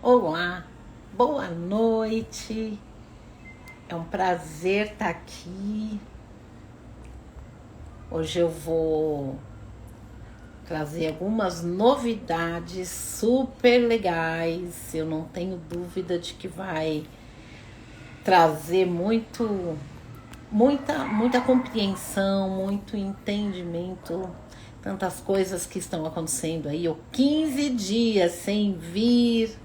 Olá, boa noite. É um prazer estar aqui. Hoje eu vou trazer algumas novidades super legais. Eu não tenho dúvida de que vai trazer muita compreensão, muito entendimento, tantas coisas que estão acontecendo aí. 15 dias sem vir.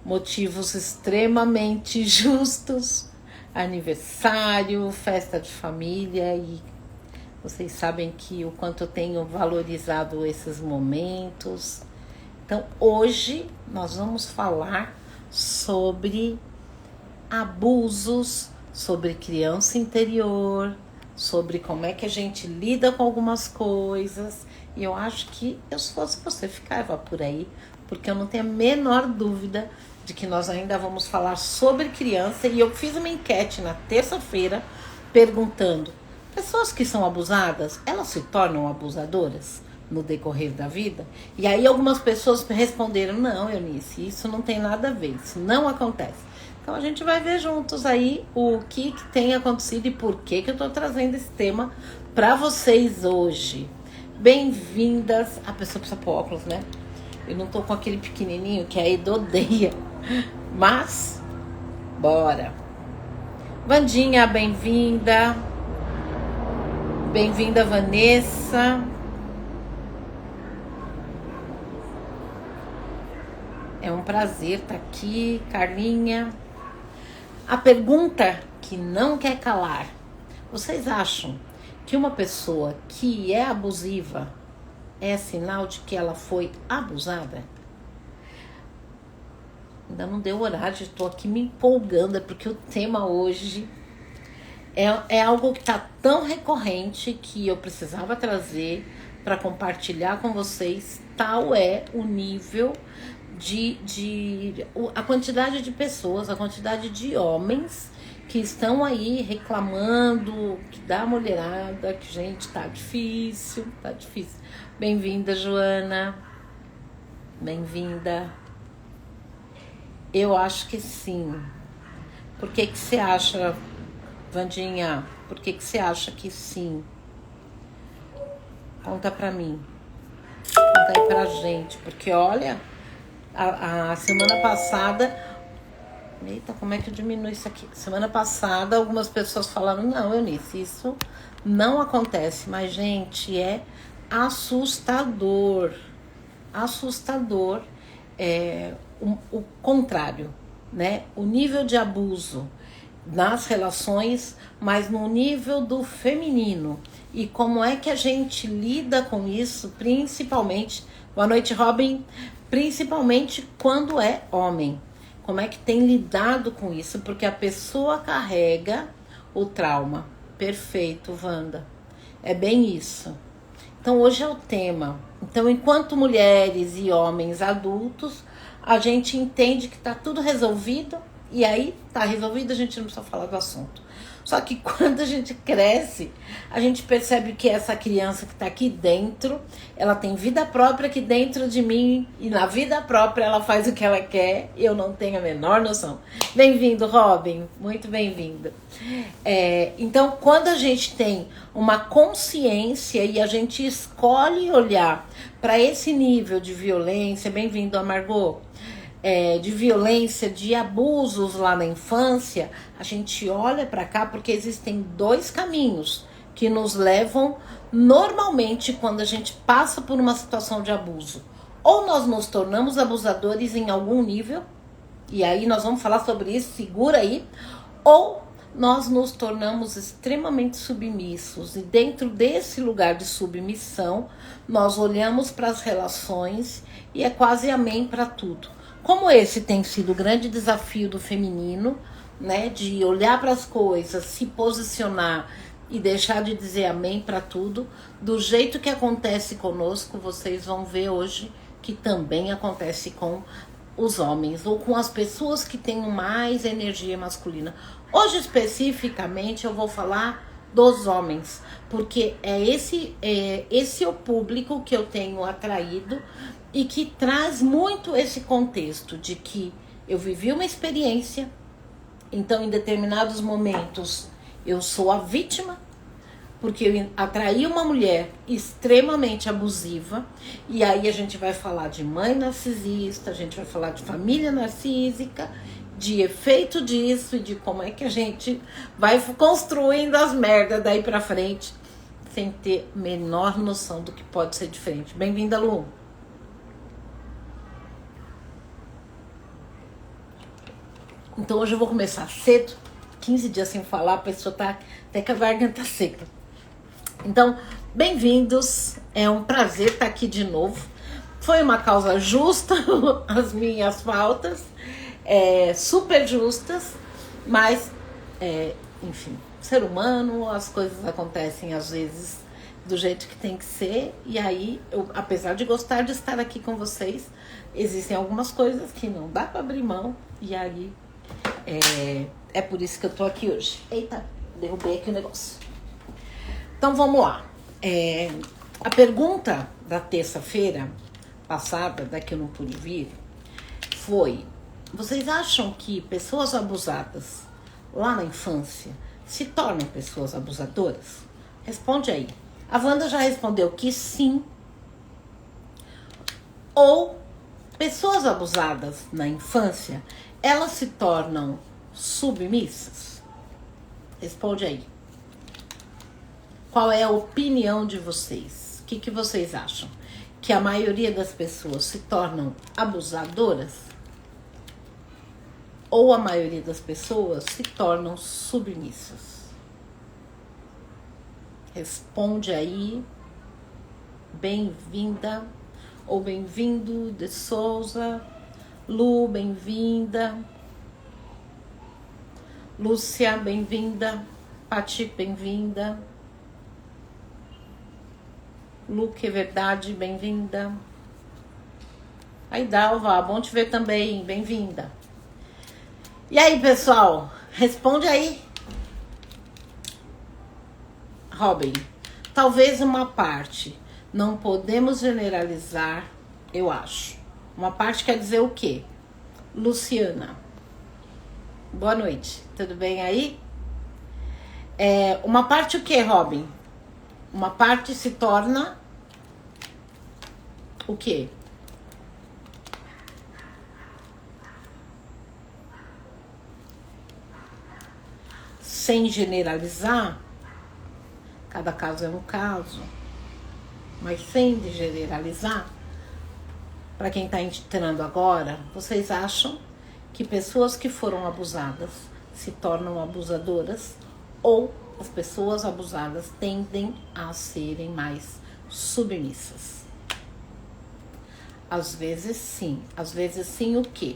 Motivos extremamente justos, aniversário, festa de família, e vocês sabem que o quanto eu tenho valorizado esses momentos. Então, hoje nós vamos falar sobre abusos, sobre criança interior, sobre como é que a gente lida com algumas coisas. E eu acho que, se fosse você, ficava por aí, porque eu não tenho a menor dúvida de que nós ainda vamos falar sobre criança. E eu fiz uma enquete na terça-feira perguntando: pessoas que são abusadas, elas se tornam abusadoras no decorrer da vida? E aí algumas pessoas responderam: não, Eunice, isso não tem nada a ver, isso não acontece. Então a gente vai ver juntos aí o que tem acontecido e por que eu tô trazendo esse tema para vocês hoje. Bem-vindas. A pessoa precisa pôr óculos, né? Eu não tô com aquele pequenininho que a Edo odeia. Mas, bora. Vandinha, bem-vinda. Bem-vinda, Vanessa. É um prazer estar aqui, Carlinha. A pergunta que não quer calar: vocês acham que uma pessoa que é abusiva é sinal de que ela foi abusada? Ainda não deu horário, estou aqui me empolgando, é porque o tema hoje é algo que está tão recorrente que eu precisava trazer para compartilhar com vocês. Tal é o nível a quantidade de pessoas, a quantidade de homens que estão aí reclamando que da mulherada, que gente, tá difícil. Bem-vinda, Joana. Bem-vinda. Eu acho que sim. Por que você acha, Vandinha? Por que você acha que sim? Conta pra mim. Conta aí pra gente. Porque olha, a semana passada... Eita, como é que eu diminuo isso aqui? Semana passada algumas pessoas falaram: não, Eunice, isso não acontece. Mas, gente, é assustador. Assustador o contrário, né? O nível de abuso nas relações, mas no nível do feminino. E como é que a gente lida com isso, principalmente... Boa noite, Robin. Principalmente quando é homem. Como é que tem lidado com isso? Porque a pessoa carrega o trauma. Perfeito, Wanda. É bem isso. Então, hoje é o tema. Então, enquanto mulheres e homens adultos, a gente entende que tá tudo resolvido. E aí, tá resolvido, a gente não precisa falar do assunto. Só que quando a gente cresce, a gente percebe que essa criança que tá aqui dentro, ela tem vida própria aqui dentro de mim. E na vida própria ela faz o que ela quer. Eu não tenho a menor noção. Bem-vindo, Robin. Muito bem-vindo. Então, quando a gente tem uma consciência e a gente escolhe olhar para esse nível de violência... Bem-vindo, Margot. De violência, de abusos lá na infância, a gente olha para cá porque existem dois caminhos que nos levam normalmente quando a gente passa por uma situação de abuso. Ou nós nos tornamos abusadores em algum nível, e aí nós vamos falar sobre isso, segura aí, ou nós nos tornamos extremamente submissos, e dentro desse lugar de submissão, nós olhamos para as relações e é quase amém para tudo. Como esse tem sido o grande desafio do feminino, né, de olhar para as coisas, se posicionar e deixar de dizer amém para tudo, do jeito que acontece conosco, vocês vão ver hoje que também acontece com os homens, ou com as pessoas que têm mais energia masculina. Hoje, especificamente, eu vou falar dos homens, porque esse é o público que eu tenho atraído e que traz muito esse contexto de que eu vivi uma experiência, então em determinados momentos eu sou a vítima, porque eu atraí uma mulher extremamente abusiva, e aí a gente vai falar de mãe narcisista, a gente vai falar de família narcísica, de efeito disso e de como é que a gente vai construindo as merdas daí pra frente, sem ter a menor noção do que pode ser diferente. Bem-vinda, Lu. Então hoje eu vou começar cedo, 15 dias sem falar, a pessoa tá até com a garganta seca. Então, bem-vindos, é um prazer estar aqui de novo. Foi uma causa justa, as minhas faltas, super justas, mas, enfim, ser humano, as coisas acontecem às vezes do jeito que tem que ser, e aí, eu, apesar de gostar de estar aqui com vocês, existem algumas coisas que não dá para abrir mão, e aí é por isso que eu tô aqui hoje. Eita, derrubei aqui o negócio. Então vamos lá. A pergunta da terça-feira passada, da que eu não pude vir, foi: vocês acham que pessoas abusadas lá na infância se tornam pessoas abusadoras? Responde aí. A Wanda já respondeu que sim. Ou pessoas abusadas na infância, elas se tornam submissas? Responde aí. Qual é a opinião de vocês? O que vocês acham? Que a maioria das pessoas se tornam abusadoras? Ou a maioria das pessoas se tornam submissas? Responde aí. Bem-vinda ou bem-vindo de Souza. Lu, bem-vinda. Lúcia, bem-vinda. Pati, bem-vinda. Lu, que verdade, bem-vinda. Aí, Dalva, bom te ver também, bem-vinda. E aí, pessoal, responde aí. Robin, talvez uma parte, não podemos generalizar, eu acho. Uma parte quer dizer o quê? Luciana, boa noite, tudo bem aí? Uma parte o quê, Robin? Uma parte se torna o quê? Sem generalizar, cada caso é um caso, mas sem generalizar, para quem está entrando agora, vocês acham que pessoas que foram abusadas se tornam abusadoras, ou as pessoas abusadas tendem a serem mais submissas? Às vezes sim o quê?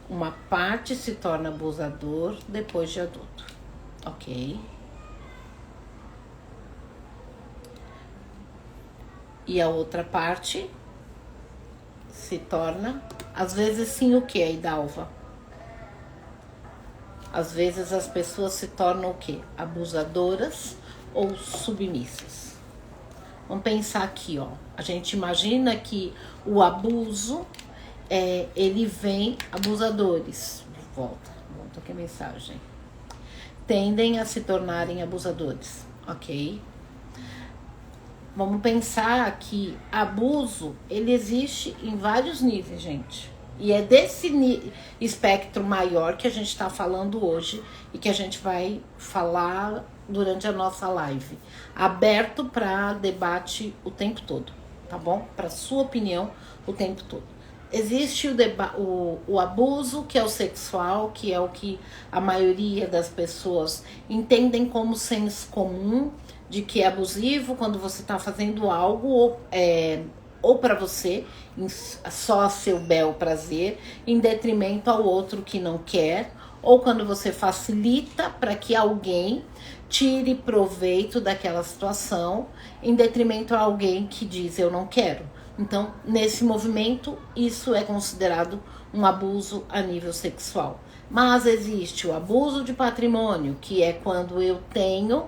Uma parte se torna abusador depois de adulto, ok? E a outra parte se torna, às vezes sim o quê, Idalva? Às vezes as pessoas se tornam o quê? Abusadoras ou submissas. Vamos pensar aqui, ó. A gente imagina que o abuso, ele vem, abusadores, volta aqui a mensagem, tendem a se tornarem abusadores, ok? Vamos pensar que abuso, ele existe em vários níveis, gente. E é desse espectro maior que a gente está falando hoje e que a gente vai falar durante a nossa live. Aberto para debate o tempo todo, tá bom? Para sua opinião o tempo todo. Existe o abuso, que é o sexual, que é o que a maioria das pessoas entendem como senso comum, de que é abusivo quando você está fazendo algo ou para você, só a seu bel prazer, em detrimento ao outro que não quer, ou quando você facilita para que alguém tire proveito daquela situação, em detrimento a alguém que diz eu não quero. Então, nesse movimento, isso é considerado um abuso a nível sexual. Mas existe o abuso de patrimônio, que é quando eu tenho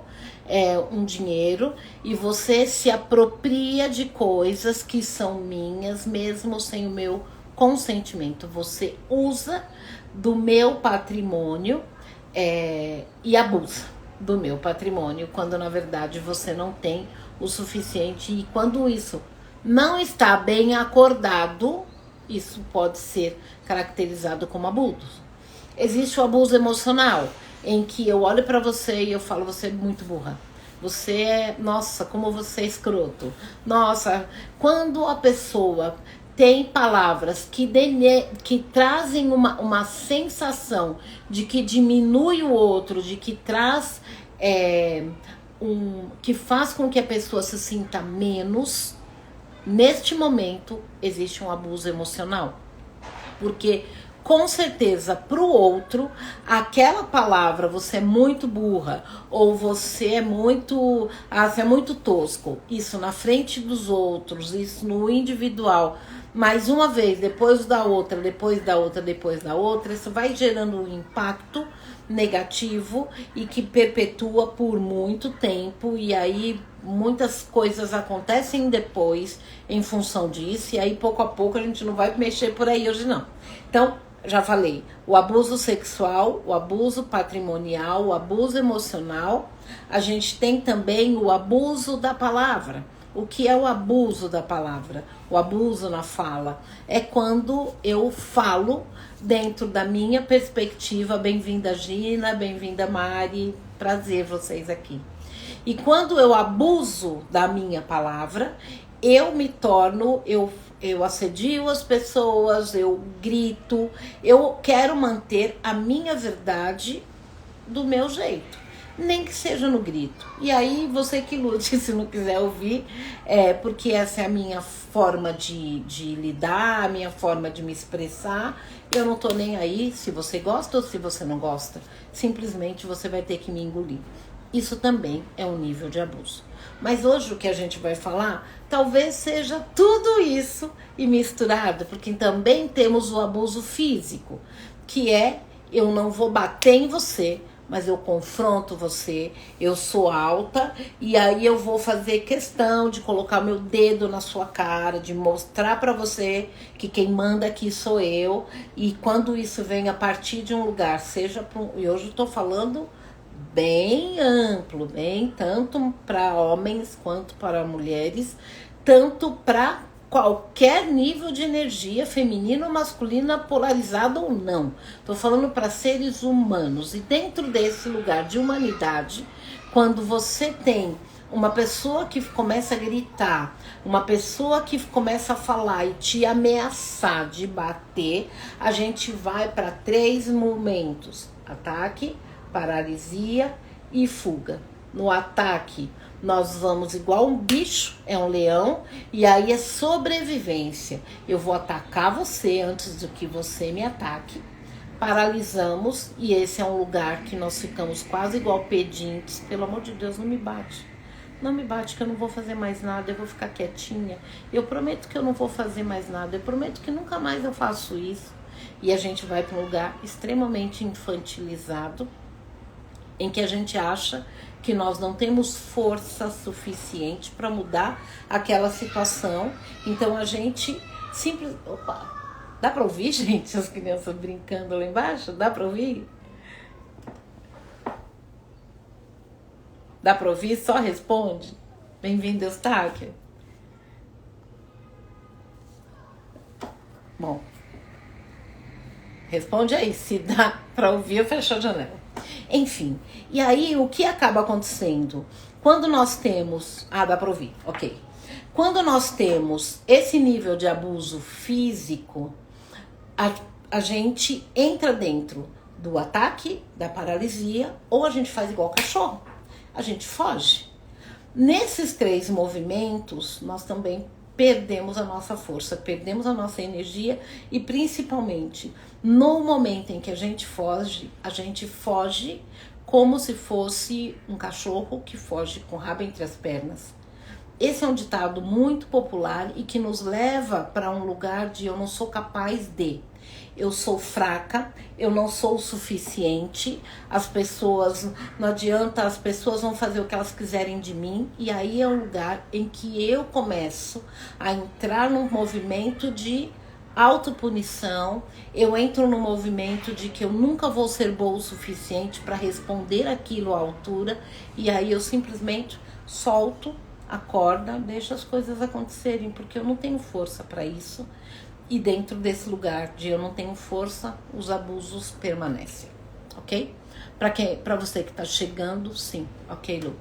um dinheiro e você se apropria de coisas que são minhas, mesmo sem o meu consentimento. Você usa do meu patrimônio e abusa do meu patrimônio, quando na verdade você não tem o suficiente. E quando isso não está bem acordado, isso pode ser caracterizado como abuso. Existe o abuso emocional, em que eu olho pra você e eu falo, você é muito burra. Você é, nossa, como você é escroto. Nossa, quando a pessoa tem palavras que trazem uma sensação de que diminui o outro, de que traz, que faz com que a pessoa se sinta menos, neste momento existe um abuso emocional. Porque com certeza para o outro, aquela palavra, você é muito burra, ou você é muito, você é muito tosco, isso na frente dos outros, isso no individual, mais uma vez, depois da outra, depois da outra, depois da outra, isso vai gerando um impacto negativo e que perpetua por muito tempo, e aí muitas coisas acontecem depois em função disso, e aí pouco a pouco a gente não vai mexer por aí hoje não. Então, já falei, o abuso sexual, o abuso patrimonial, o abuso emocional. A gente tem também o abuso da palavra. O que é o abuso da palavra? O abuso na fala é quando eu falo dentro da minha perspectiva. Bem-vinda, Gina, bem-vinda, Mari, prazer vocês aqui. E quando eu abuso da minha palavra, eu me torno, eu assedio as pessoas, eu grito, eu quero manter a minha verdade do meu jeito, nem que seja no grito. E aí você que lute se não quiser ouvir, porque essa é a minha forma de lidar, a minha forma de me expressar. Eu não tô nem aí se você gosta ou se você não gosta, simplesmente você vai ter que me engolir. Isso também é um nível de abuso. Mas hoje o que a gente vai falar talvez seja tudo isso e misturado, porque também temos o abuso físico, que é eu não vou bater em você, mas eu confronto você, eu sou alta e aí eu vou fazer questão de colocar meu dedo na sua cara, de mostrar pra você que quem manda aqui sou eu. E quando isso vem a partir de um lugar, seja e hoje eu tô falando bem amplo, bem tanto para homens quanto para mulheres, tanto para qualquer nível de energia, feminina ou masculina, polarizada ou não. Estou falando para seres humanos. E dentro desse lugar de humanidade, quando você tem uma pessoa que começa a gritar, uma pessoa que começa a falar e te ameaçar de bater, a gente vai para 3 momentos: ataque, paralisia e fuga. No ataque, nós vamos igual um bicho, é um leão, e aí é sobrevivência. Eu vou atacar você antes do que você me ataque. Paralisamos, e esse é um lugar que nós ficamos quase igual pedintes. Pelo amor de Deus, não me bate. Não me bate que eu não vou fazer mais nada, eu vou ficar quietinha. Eu prometo que eu não vou fazer mais nada, eu prometo que nunca mais eu faço isso. E a gente vai para um lugar extremamente infantilizado, em que a gente acha que nós não temos força suficiente para mudar aquela situação. Então a gente simplesmente... Opa! Dá para ouvir, gente? As crianças brincando lá embaixo? Dá para ouvir? Dá para ouvir? Só responde. Bem-vindo, Eustáquio. Bom, responde aí. Se dá para ouvir, eu fecho a janela. Enfim, e aí o que acaba acontecendo? Quando nós temos... dá pra ouvir, ok. Quando nós temos esse nível de abuso físico, a gente entra dentro do ataque, da paralisia, ou a gente faz igual cachorro, a gente foge. Nesses 3 movimentos, nós também perdemos a nossa força, perdemos a nossa energia e principalmente no momento em que a gente foge como se fosse um cachorro que foge com o rabo entre as pernas. esse é um ditado muito popular e que nos leva para um lugar de eu não sou capaz de. Eu sou fraca, eu não sou o suficiente, as pessoas, não adianta, as pessoas vão fazer o que elas quiserem de mim, e aí é um lugar em que eu começo a entrar num movimento de autopunição, eu entro no movimento de que eu nunca vou ser boa o suficiente para responder aquilo à altura, e aí eu simplesmente solto a corda, deixo as coisas acontecerem, porque eu não tenho força para isso. E dentro desse lugar de eu não tenho força, os abusos permanecem, ok? Para você que está chegando, sim, ok, Lu?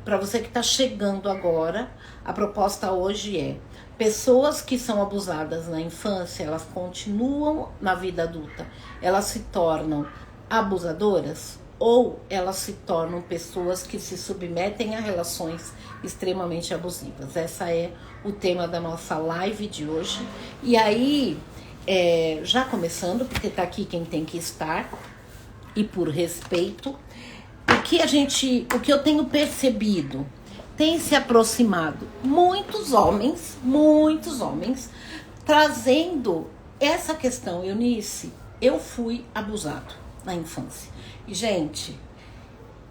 Para você que está chegando agora, a proposta hoje é: pessoas que são abusadas na infância, elas continuam na vida adulta, elas se tornam abusadoras? Ou elas se tornam pessoas que se submetem a relações extremamente abusivas? Essa é o tema da nossa live de hoje. E aí, já começando, porque tá aqui quem tem que estar, e por respeito, o que eu tenho percebido, tem se aproximado muitos homens, trazendo essa questão. Eunice, eu fui abusado na infância. E, gente,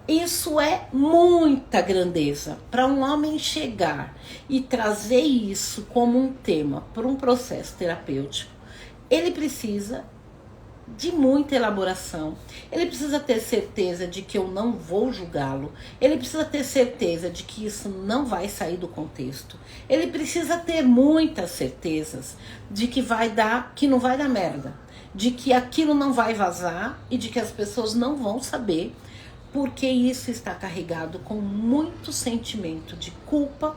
isso é muita grandeza para um homem chegar e trazer isso como um tema para um processo terapêutico. Ele precisa de muita elaboração, ele precisa ter certeza de que eu não vou julgá-lo, ele precisa ter certeza de que isso não vai sair do contexto, ele precisa ter muitas certezas de que não vai dar merda, de que aquilo não vai vazar e de que as pessoas não vão saber, porque isso está carregado com muito sentimento de culpa,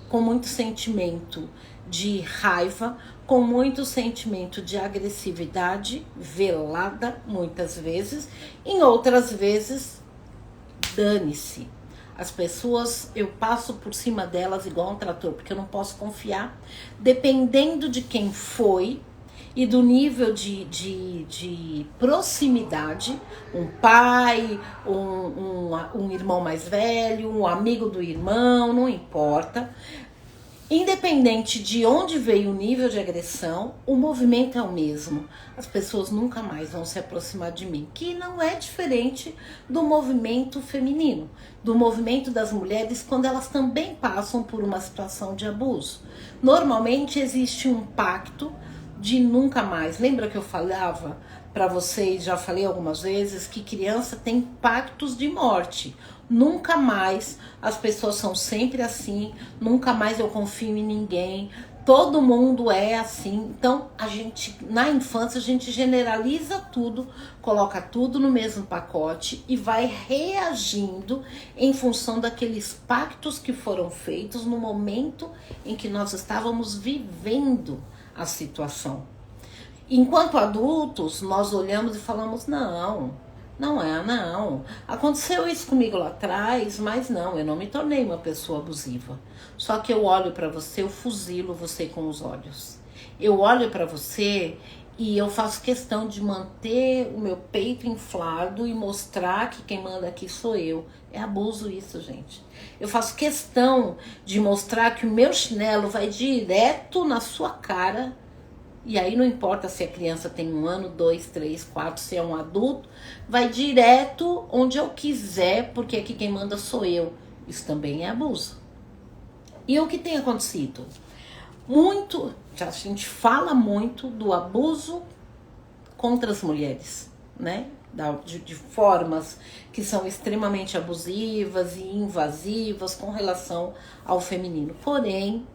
com muito sentimento de raiva, com muito sentimento de agressividade velada, muitas vezes, em outras vezes, dane-se. As pessoas, eu passo por cima delas igual um trator, porque eu não posso confiar, dependendo de quem foi e do nível de proximidade, um pai, um irmão mais velho, um amigo do irmão, não importa. Independente de onde veio o nível de agressão, o movimento é o mesmo. As pessoas nunca mais vão se aproximar de mim, que não é diferente do movimento feminino, do movimento das mulheres quando elas também passam por uma situação de abuso. Normalmente existe um pacto de nunca mais. Lembra que eu falava para vocês, já falei algumas vezes, que criança tem pactos de morte. Nunca mais, as pessoas são sempre assim, nunca mais eu confio em ninguém, todo mundo é assim. Então, na infância, a gente generaliza tudo, coloca tudo no mesmo pacote e vai reagindo em função daqueles pactos que foram feitos no momento em que nós estávamos vivendo a situação. Enquanto adultos, nós olhamos e falamos, não. Aconteceu isso comigo lá atrás, mas não, eu não me tornei uma pessoa abusiva. Só que eu olho para você, eu fuzilo você com os olhos. Eu olho para você e eu faço questão de manter o meu peito inflado e mostrar que quem manda aqui sou eu. É abuso isso, gente. Eu faço questão de mostrar que o meu chinelo vai direto na sua cara. E aí não importa se a criança tem 1 ano, 2, 3, 4, se é um adulto, vai direto onde eu quiser, porque aqui quem manda sou eu. Isso também é abuso. E o que tem acontecido? A gente fala muito do abuso contra as mulheres, né? De formas que são extremamente abusivas e invasivas com relação ao feminino. Porém,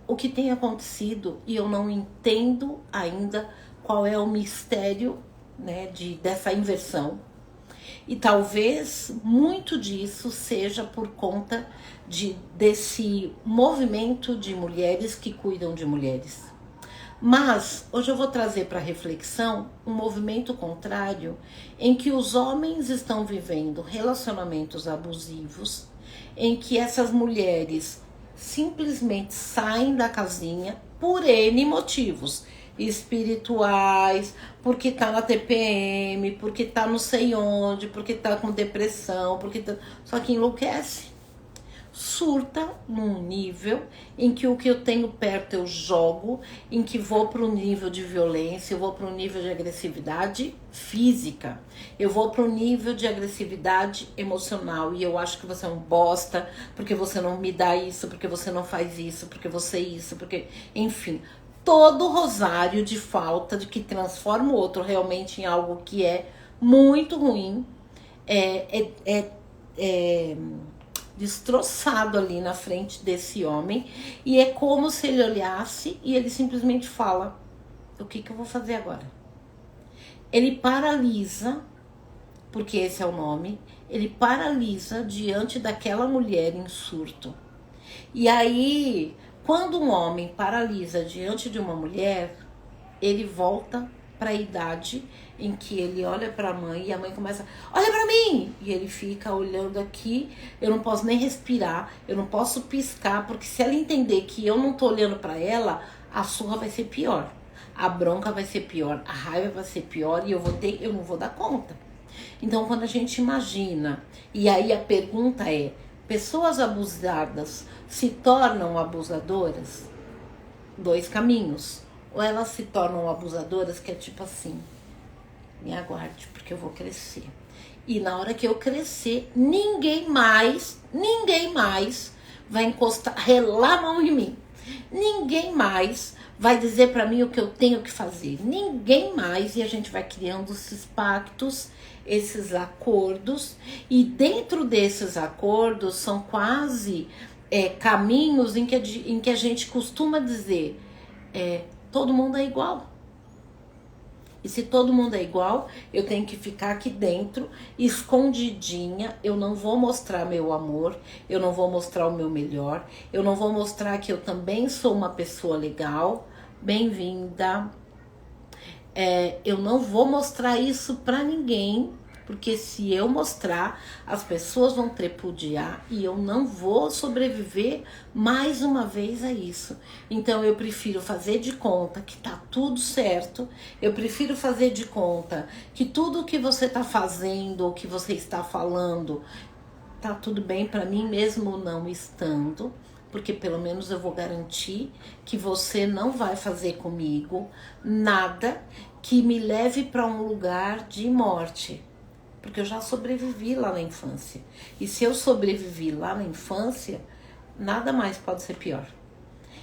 o que tem acontecido, e eu não entendo ainda qual é o mistério, né, dessa inversão. E talvez muito disso seja por conta desse movimento de mulheres que cuidam de mulheres. Mas hoje eu vou trazer para reflexão um movimento contrário em que os homens estão vivendo relacionamentos abusivos, em que essas mulheres simplesmente saem da casinha por N motivos espirituais, porque tá na TPM, porque tá não sei onde, porque tá com depressão, só que enlouquece. surta num nível em que o que eu tenho perto eu jogo, em que vou para um nível de violência, eu vou para um nível de agressividade física, eu vou para um nível de agressividade emocional, e eu acho que você é um bosta, porque você não me dá isso, porque você não faz isso, porque você isso, porque... Enfim, todo o rosário de falta de que transforma o outro realmente em algo que é muito ruim, é destroçado ali na frente desse homem, e é como se ele olhasse e ele simplesmente fala: o que eu vou fazer agora? Ele paralisa, porque esse é o nome, ele paralisa diante daquela mulher em surto. E aí, quando um homem paralisa diante de uma mulher, ele volta para a idade em que ele olha para a mãe e a mãe começa: olha para mim! E ele fica olhando aqui, eu não posso nem respirar, eu não posso piscar, porque se ela entender que eu não tô olhando para ela, a surra vai ser pior, a bronca vai ser pior, a raiva vai ser pior e eu não vou dar conta. Então, quando a gente imagina, e aí a pergunta é: pessoas abusadas se tornam abusadoras? Dois caminhos. Ou elas se tornam abusadoras, que é tipo assim: me aguarde, porque eu vou crescer. E na hora que eu crescer, ninguém mais vai encostar, relar a mão em mim. Ninguém mais vai dizer pra mim o que eu tenho que fazer. Ninguém mais. E a gente vai criando esses pactos, esses acordos. E dentro desses acordos são quase caminhos em que a gente costuma dizer: todo mundo é igual. E se todo mundo é igual, eu tenho que ficar aqui dentro, escondidinha, eu não vou mostrar meu amor, eu não vou mostrar o meu melhor, eu não vou mostrar que eu também sou uma pessoa legal, bem-vinda. Eu não vou mostrar isso pra ninguém, porque se eu mostrar, as pessoas vão tripudiar e eu não vou sobreviver mais uma vez a isso. Então eu prefiro fazer de conta que tá tudo certo, eu prefiro fazer de conta que tudo que você tá fazendo ou que você está falando tá tudo bem pra mim, mesmo não estando, porque pelo menos eu vou garantir que você não vai fazer comigo nada que me leve para um lugar de morte. Porque eu já sobrevivi lá na infância. E se eu sobrevivi lá na infância, nada mais pode ser pior.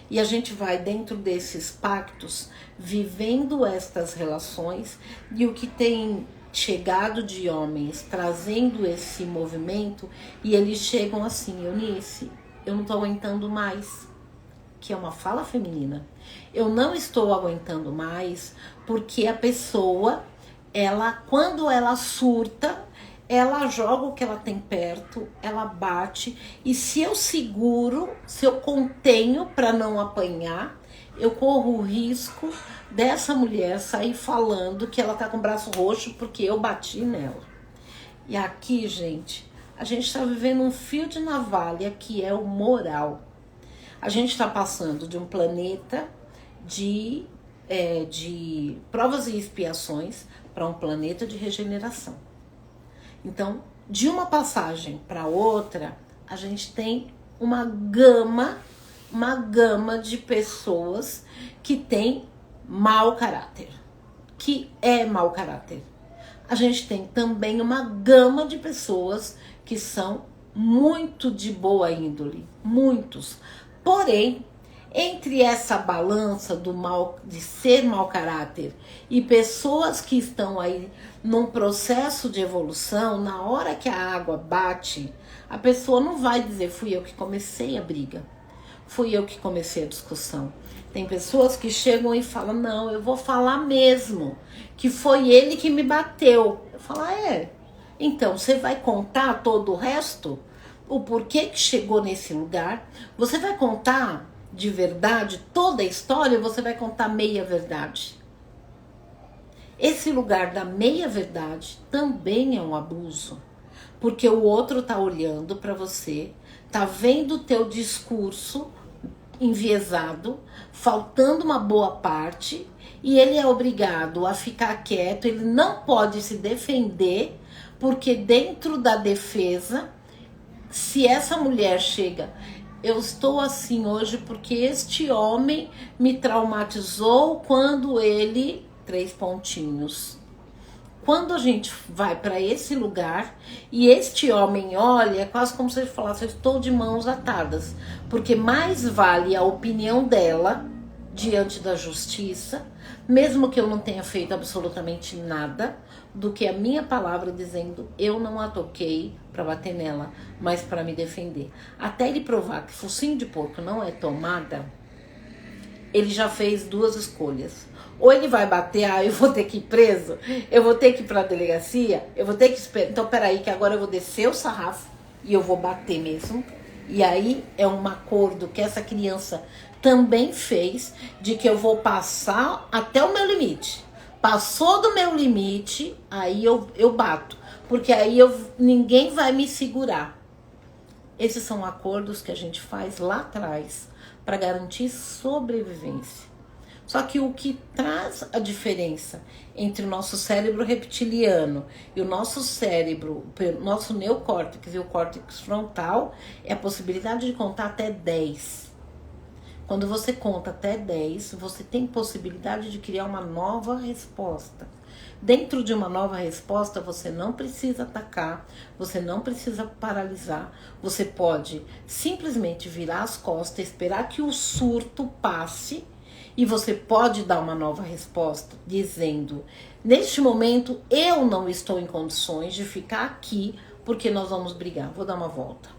E a gente vai dentro desses pactos, vivendo estas relações, e o que tem chegado de homens trazendo esse movimento, e eles chegam assim: Eunice, eu não tô aguentando mais. Que é uma fala feminina. Eu não estou aguentando mais, porque a pessoa... quando ela surta, ela joga o que ela tem perto, ela bate, e se eu seguro, se eu contenho para não apanhar, eu corro o risco dessa mulher sair falando que ela tá com o braço roxo porque eu bati nela. E aqui, gente, a gente tá vivendo um fio de navalha que é o moral. A gente está passando de um planeta de provas e expiações para um planeta de regeneração. Então, de uma passagem para outra, a gente tem uma gama de pessoas que tem mau caráter, que é mau caráter. A gente tem também uma gama de pessoas que são muito de boa índole, muitos. Porém, entre essa balança do mal, de ser mau caráter, e pessoas que estão aí num processo de evolução, na hora que a água bate, a pessoa não vai dizer: fui eu que comecei a briga, fui eu que comecei a discussão. Tem pessoas que chegam e falam: não, eu vou falar mesmo, que foi ele que me bateu. Eu falo: então você vai contar todo o resto? O porquê que chegou nesse lugar? Você vai contar de verdade toda a história, ou você vai contar meia verdade? Esse lugar da meia verdade também é um abuso, porque o outro tá olhando para você, tá vendo o teu discurso enviesado, faltando uma boa parte, e ele é obrigado a ficar quieto, ele não pode se defender, porque dentro da defesa, Se essa mulher chega, eu estou assim hoje porque este homem me traumatizou quando ele... 3 pontinhos. Quando a gente vai para esse lugar e este homem olha, é quase como se ele falasse, eu estou de mãos atadas. Porque mais vale a opinião dela diante da justiça, mesmo que eu não tenha feito absolutamente nada, do que a minha palavra dizendo, eu não a toquei para bater nela, mas para me defender. Até ele provar que focinho de porco não é tomada, ele já fez 2 escolhas. Ou ele vai bater, eu vou ter que ir preso, eu vou ter que ir pra delegacia, eu vou ter que esperar. Então, peraí, que agora eu vou descer o sarrafo e eu vou bater mesmo. E aí é um acordo que essa criança também fez, de que eu vou passar até o meu limite. Passou do meu limite, aí eu bato. Porque aí ninguém vai me segurar. Esses são acordos que a gente faz lá atrás para garantir sobrevivência. Só que o que traz a diferença entre o nosso cérebro reptiliano e o nosso cérebro, nosso neocórtex e o córtex frontal, é a possibilidade de contar até 10. Quando você conta até 10, você tem possibilidade de criar uma nova resposta. Dentro de uma nova resposta, você não precisa atacar, você não precisa paralisar, você pode simplesmente virar as costas, esperar que o surto passe. E você pode dar uma nova resposta dizendo, neste momento eu não estou em condições de ficar aqui porque nós vamos brigar, vou dar uma volta.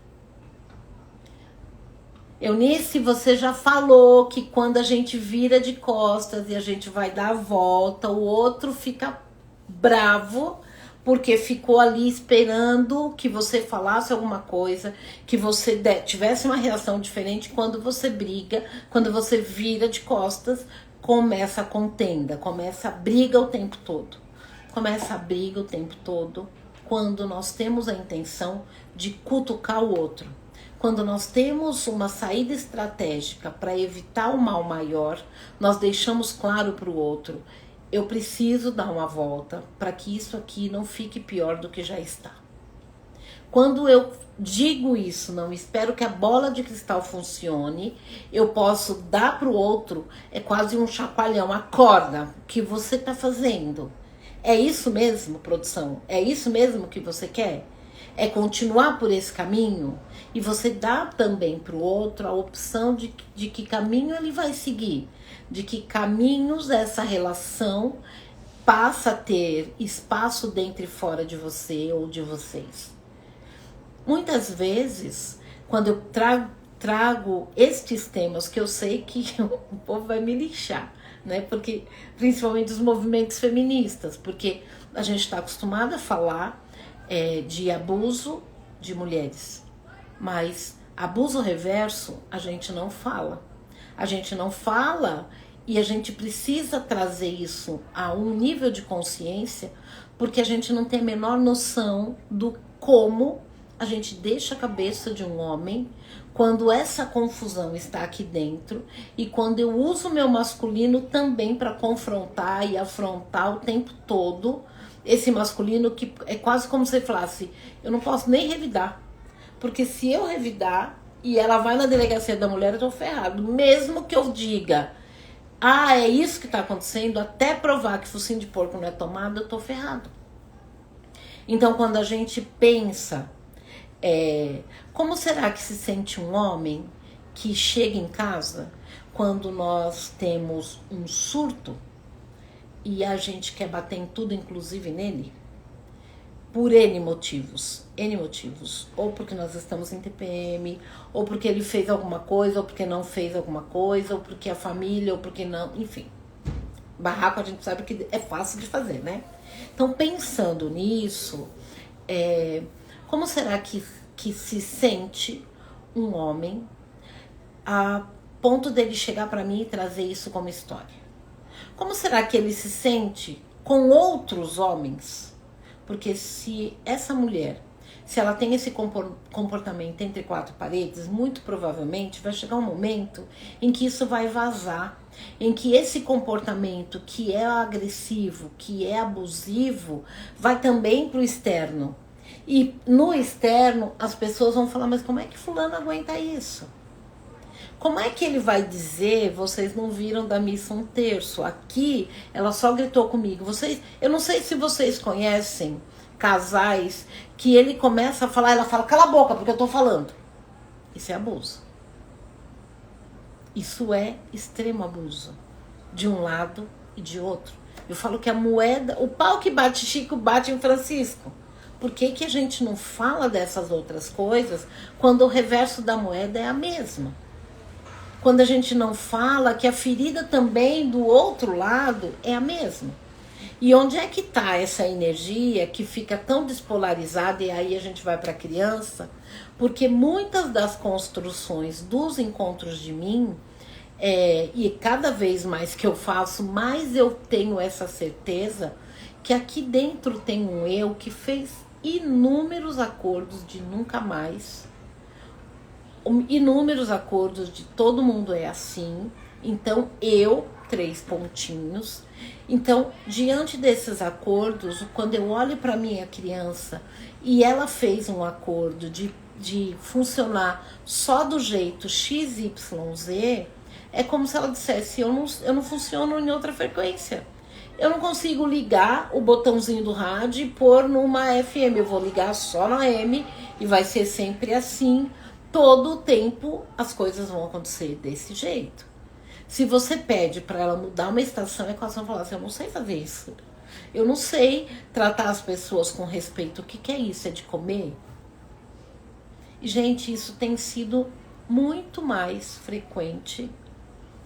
Eunice, você já falou que quando a gente vira de costas e a gente vai dar a volta, o outro fica bravo porque ficou ali esperando que você falasse alguma coisa, que você tivesse uma reação diferente. Quando você briga, quando você vira de costas, começa a contenda, começa a briga o tempo todo. Começa a briga o tempo todo quando nós temos a intenção de cutucar o outro. Quando nós temos uma saída estratégica para evitar o mal maior, nós deixamos claro para o outro, eu preciso dar uma volta para que isso aqui não fique pior do que já está. Quando eu digo isso, não espero que a bola de cristal funcione, eu posso dar para o outro, é quase um chacoalhão, acorda, o que você está fazendo? É isso mesmo, produção? É isso mesmo que você quer? É continuar por esse caminho? E você dá também para o outro a opção de que caminho ele vai seguir, de que caminhos essa relação passa a ter espaço dentro e fora de você ou de vocês. Muitas vezes, quando eu trago estes temas, que eu sei que o povo vai me lixar, né? Porque, principalmente os movimentos feministas, porque a gente está acostumado a falar de abuso de mulheres, mas abuso reverso a gente não fala. A gente não fala e a gente precisa trazer isso a um nível de consciência, porque a gente não tem a menor noção do como a gente deixa a cabeça de um homem quando essa confusão está aqui dentro e quando eu uso o meu masculino também para confrontar e afrontar o tempo todo esse masculino, que é quase como se ele falasse, eu não posso nem revidar, porque se eu revidar e ela vai na delegacia da mulher, eu tô ferrado. Mesmo que eu diga, é isso que tá acontecendo, até provar que focinho de porco não é tomado, eu tô ferrado. Então, quando a gente pensa, como será que se sente um homem que chega em casa quando nós temos um surto e a gente quer bater em tudo, inclusive nele? Por N motivos, ou porque nós estamos em TPM, ou porque ele fez alguma coisa, ou porque não fez alguma coisa, ou porque a família, ou porque não, enfim. Barraco a gente sabe que é fácil de fazer, né? Então, pensando nisso, como será que se sente um homem a ponto dele chegar para mim e trazer isso como história? Como será que ele se sente com outros homens? Porque se essa mulher, se ela tem esse comportamento entre 4 paredes, muito provavelmente vai chegar um momento em que isso vai vazar, em que esse comportamento que é agressivo, que é abusivo, vai também para o externo. E no externo, as pessoas vão falar, mas como é que fulano aguenta isso? Como é que ele vai dizer, vocês não viram da missa um terço? Aqui, ela só gritou comigo. Eu não sei se vocês conhecem casais que ele começa a falar, ela fala, cala a boca, porque eu tô falando. Isso é abuso. Isso é extremo abuso. De um lado e de outro. Eu falo que a moeda, o pau que bate Chico, bate em Francisco. Por que que a gente não fala dessas outras coisas quando o reverso da moeda é a mesma? Quando a gente não fala que a ferida também do outro lado é a mesma. E onde é que está essa energia que fica tão despolarizada, e aí a gente vai para a criança? Porque muitas das construções dos encontros de mim, e cada vez mais que eu faço, mais eu tenho essa certeza que aqui dentro tem um eu que fez inúmeros acordos de nunca mais, inúmeros acordos de todo mundo é assim, então eu, 3 pontinhos. Então, diante desses acordos, quando eu olho para minha criança e ela fez um acordo de funcionar só do jeito XYZ, é como se ela dissesse, eu não funciono em outra frequência. Eu não consigo ligar o botãozinho do rádio e pôr numa FM. Eu vou ligar só na AM e vai ser sempre assim. Todo o tempo as coisas vão acontecer desse jeito. Se você pede para ela mudar uma estação, é que elas vão falar assim, eu não sei fazer isso. Eu não sei tratar as pessoas com respeito. O que é isso? É de comer? E, gente, isso tem sido muito mais frequente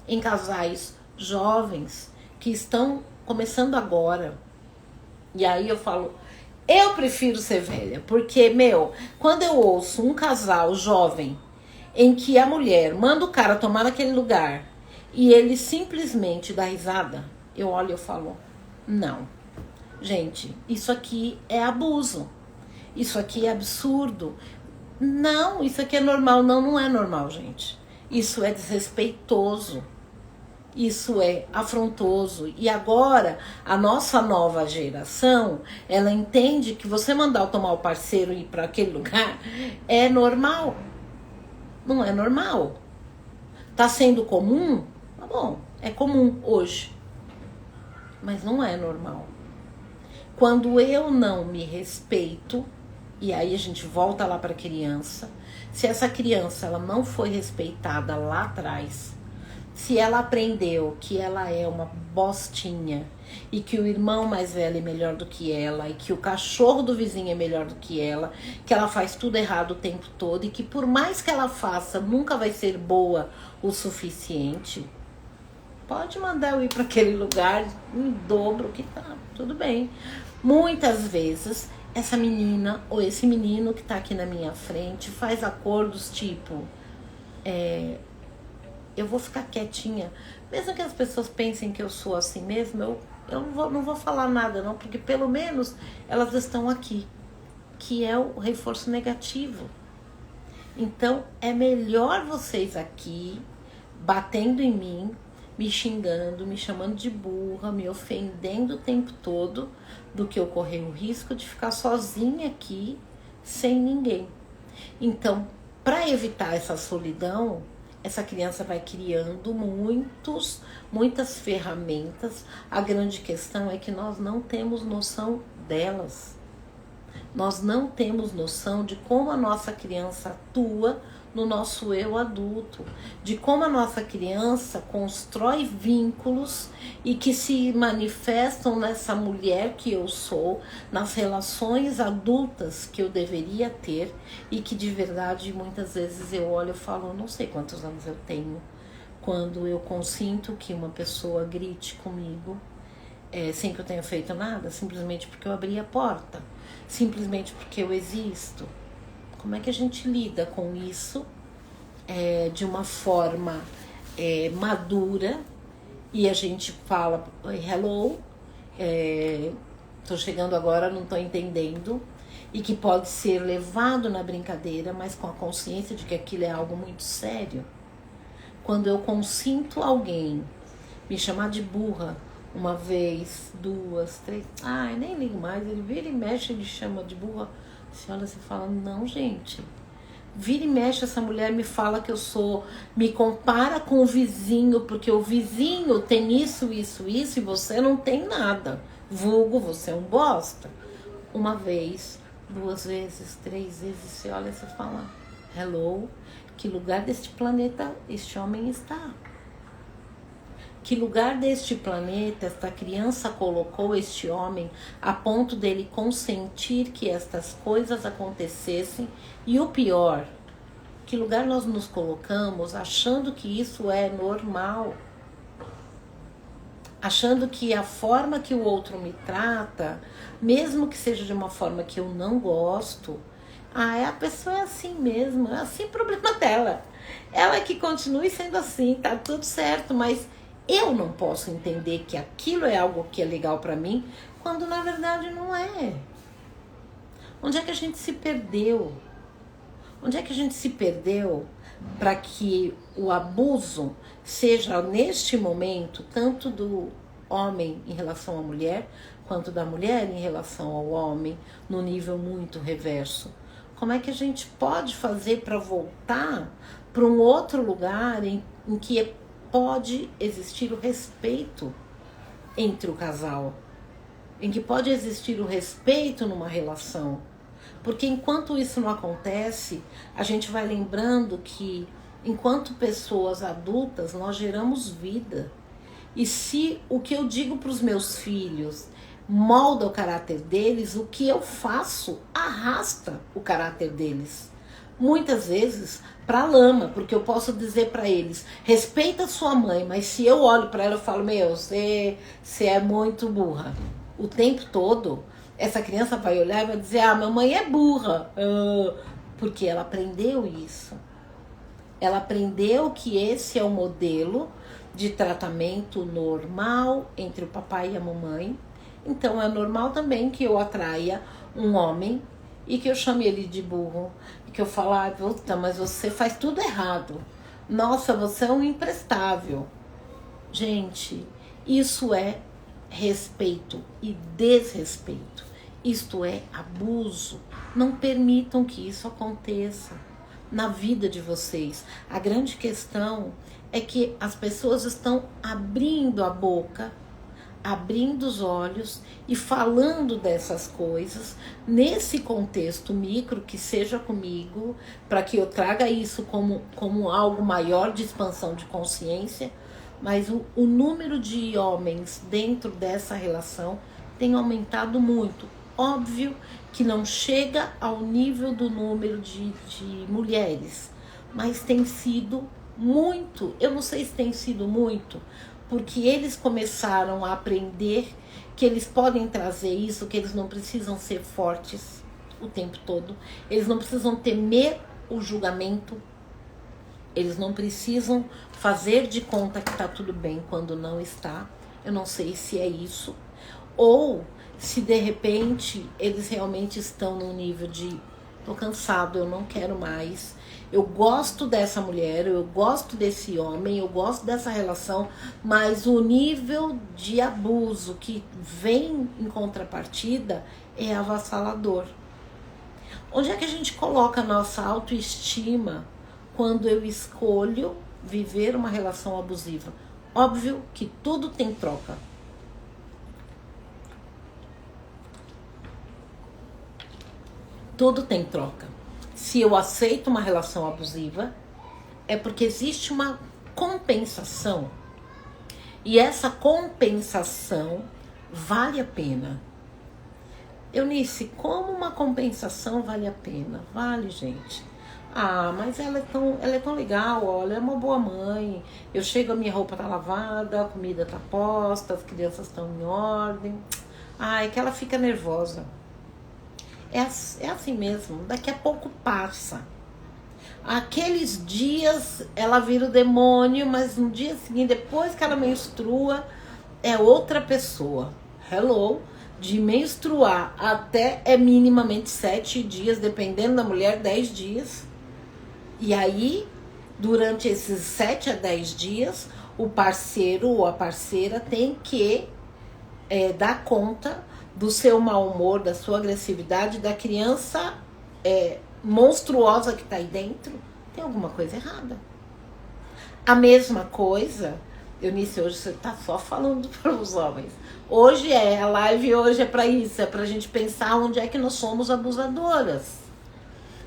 em casais jovens que estão começando agora. E aí eu falo, eu prefiro ser velha, porque, quando eu ouço um casal jovem em que a mulher manda o cara tomar naquele lugar e ele simplesmente dá risada, eu olho e eu falo, não. Gente, isso aqui é abuso. Isso aqui é absurdo. Não, isso aqui é normal. Não, não é normal, gente. Isso é desrespeitoso. Isso é afrontoso. E agora, a nossa nova geração, ela entende que você mandar tomar o parceiro e ir para aquele lugar é normal. Não é normal. Tá sendo comum? Tá bom, é comum hoje. Mas não é normal. Quando eu não me respeito, e aí a gente volta lá para a criança, se essa criança ela não foi respeitada lá atrás, se ela aprendeu que ela é uma bostinha e que o irmão mais velho é melhor do que ela e que o cachorro do vizinho é melhor do que ela faz tudo errado o tempo todo e que por mais que ela faça nunca vai ser boa o suficiente, pode mandar eu ir para aquele lugar em dobro que tá, tudo bem. Muitas vezes essa menina ou esse menino que tá aqui na minha frente faz acordos tipo, eu vou ficar quietinha, mesmo que as pessoas pensem que eu sou assim mesmo, eu não vou falar nada não, porque pelo menos elas estão aqui, que é o reforço negativo. Então é melhor vocês aqui batendo em mim, me xingando, me chamando de burra, me ofendendo o tempo todo, do que eu correr o risco de ficar sozinha aqui, sem ninguém. Então, para evitar essa solidão, essa criança vai criando muitas ferramentas. A grande questão é que nós não temos noção delas. Nós não temos noção de como a nossa criança atua no nosso eu adulto, de como a nossa criança constrói vínculos e que se manifestam nessa mulher que eu sou, nas relações adultas que eu deveria ter e que de verdade muitas vezes eu olho e falo, não sei quantos anos eu tenho, quando eu consinto que uma pessoa grite comigo, sem que eu tenha feito nada, simplesmente porque eu abri a porta, simplesmente porque eu existo. Como é que a gente lida com isso de uma forma madura e a gente fala, hello, tô chegando agora, não tô entendendo, e que pode ser levado na brincadeira, mas com a consciência de que aquilo é algo muito sério. Quando eu consinto alguém me chamar de burra uma vez, 2, 3, nem ligo mais, ele vira e mexe, ele chama de burra Você olha e fala, não, gente. Vira e mexe, essa mulher me fala que eu sou... Me compara com o vizinho, porque o vizinho tem isso, isso, isso, e você não tem nada. Vulgo, você é um bosta. Uma vez, 2 vezes, 3 vezes, você olha e você fala, hello, que lugar deste planeta este homem está? Que lugar deste planeta esta criança colocou este homem a ponto dele consentir que estas coisas acontecessem? E o pior, que lugar nós nos colocamos achando que isso é normal? Achando que a forma que o outro me trata, mesmo que seja de uma forma que eu não gosto, a pessoa é assim mesmo, é assim o problema dela. Ela que continue sendo assim, tá tudo certo, mas eu não posso entender que aquilo é algo que é legal pra mim, quando na verdade não é. Onde é que a gente se perdeu? Onde é que a gente se perdeu para que o abuso seja, neste momento, tanto do homem em relação à mulher, quanto da mulher em relação ao homem, no nível muito reverso? Como é que a gente pode fazer para voltar para um outro lugar em que pode existir o respeito entre o casal, em que pode existir o respeito numa relação? Porque enquanto isso não acontece, a gente vai lembrando que, enquanto pessoas adultas, nós geramos vida. E se o que eu digo para os meus filhos molda o caráter deles, o que eu faço arrasta o caráter deles. Muitas vezes para a lama, porque eu posso dizer para eles, respeita sua mãe, mas se eu olho para ela eu falo, meu, você é muito burra. O tempo todo, essa criança vai olhar e vai dizer, mamãe é burra, porque ela aprendeu isso. Ela aprendeu que esse é o modelo de tratamento normal entre o papai e a mamãe. Então é normal também que eu atraia um homem e que eu chame ele de burro, e que eu falo, puta, mas você faz tudo errado. Nossa, você é um imprestável. Gente, isso é respeito e desrespeito. Isto é abuso. Não permitam que isso aconteça na vida de vocês. A grande questão é que as pessoas estão abrindo a boca, abrindo os olhos e falando dessas coisas nesse contexto micro, que seja comigo, para que eu traga isso como algo maior de expansão de consciência, mas o número de homens dentro dessa relação tem aumentado muito. Óbvio que não chega ao nível do número de mulheres, mas tem sido muito. Eu não sei se tem sido muito, porque eles começaram a aprender que eles podem trazer isso, que eles não precisam ser fortes o tempo todo, eles não precisam temer o julgamento, eles não precisam fazer de conta que está tudo bem quando não está. Eu não sei se é isso, ou se de repente eles realmente estão num nível de tô cansado, eu não quero mais, eu gosto dessa mulher, eu gosto desse homem, eu gosto dessa relação, mas o nível de abuso que vem em contrapartida é avassalador. Onde é que a gente coloca a nossa autoestima quando eu escolho viver uma relação abusiva? Óbvio que tudo tem troca. Tudo tem troca. Se eu aceito uma relação abusiva, é porque existe uma compensação. E essa compensação vale a pena. Eunice, como uma compensação vale a pena? Vale, gente. Mas ela é tão legal, olha, é uma boa mãe. Eu chego, a minha roupa tá lavada, a comida tá posta, as crianças estão em ordem. É que ela fica nervosa. É assim mesmo, daqui a pouco passa. Aqueles dias ela vira o demônio, mas no dia seguinte, depois que ela menstrua, é outra pessoa. Hello, de menstruar até é minimamente 7 dias, dependendo da mulher, 10 dias. E aí, durante esses 7 a 10 dias, o parceiro ou a parceira tem que dar conta do seu mau humor, da sua agressividade, da criança monstruosa que está aí dentro, tem alguma coisa errada. A mesma coisa, Eunice, hoje você está só falando para os homens. Hoje a live hoje é para isso, é para a gente pensar onde é que nós somos abusadoras.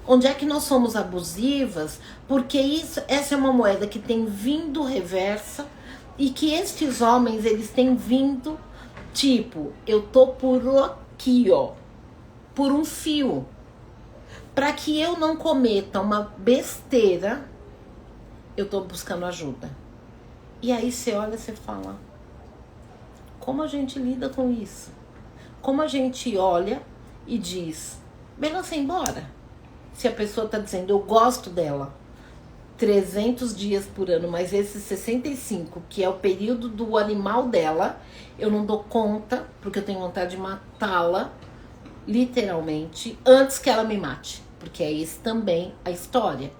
Onde é que nós somos abusivas, porque essa é uma moeda que tem vindo reversa e que estes homens, eles têm vindo, tipo, eu tô por aqui, ó, por um fio. Para que eu não cometa uma besteira, eu tô buscando ajuda. E aí você olha e você fala, como a gente lida com isso? Como a gente olha e diz, melhor você ir embora. Se a pessoa está dizendo, eu gosto dela 300 dias por ano, mas esses 65, que é o período do animal dela, eu não dou conta, porque eu tenho vontade de matá-la, literalmente, antes que ela me mate. Porque é esse também a história.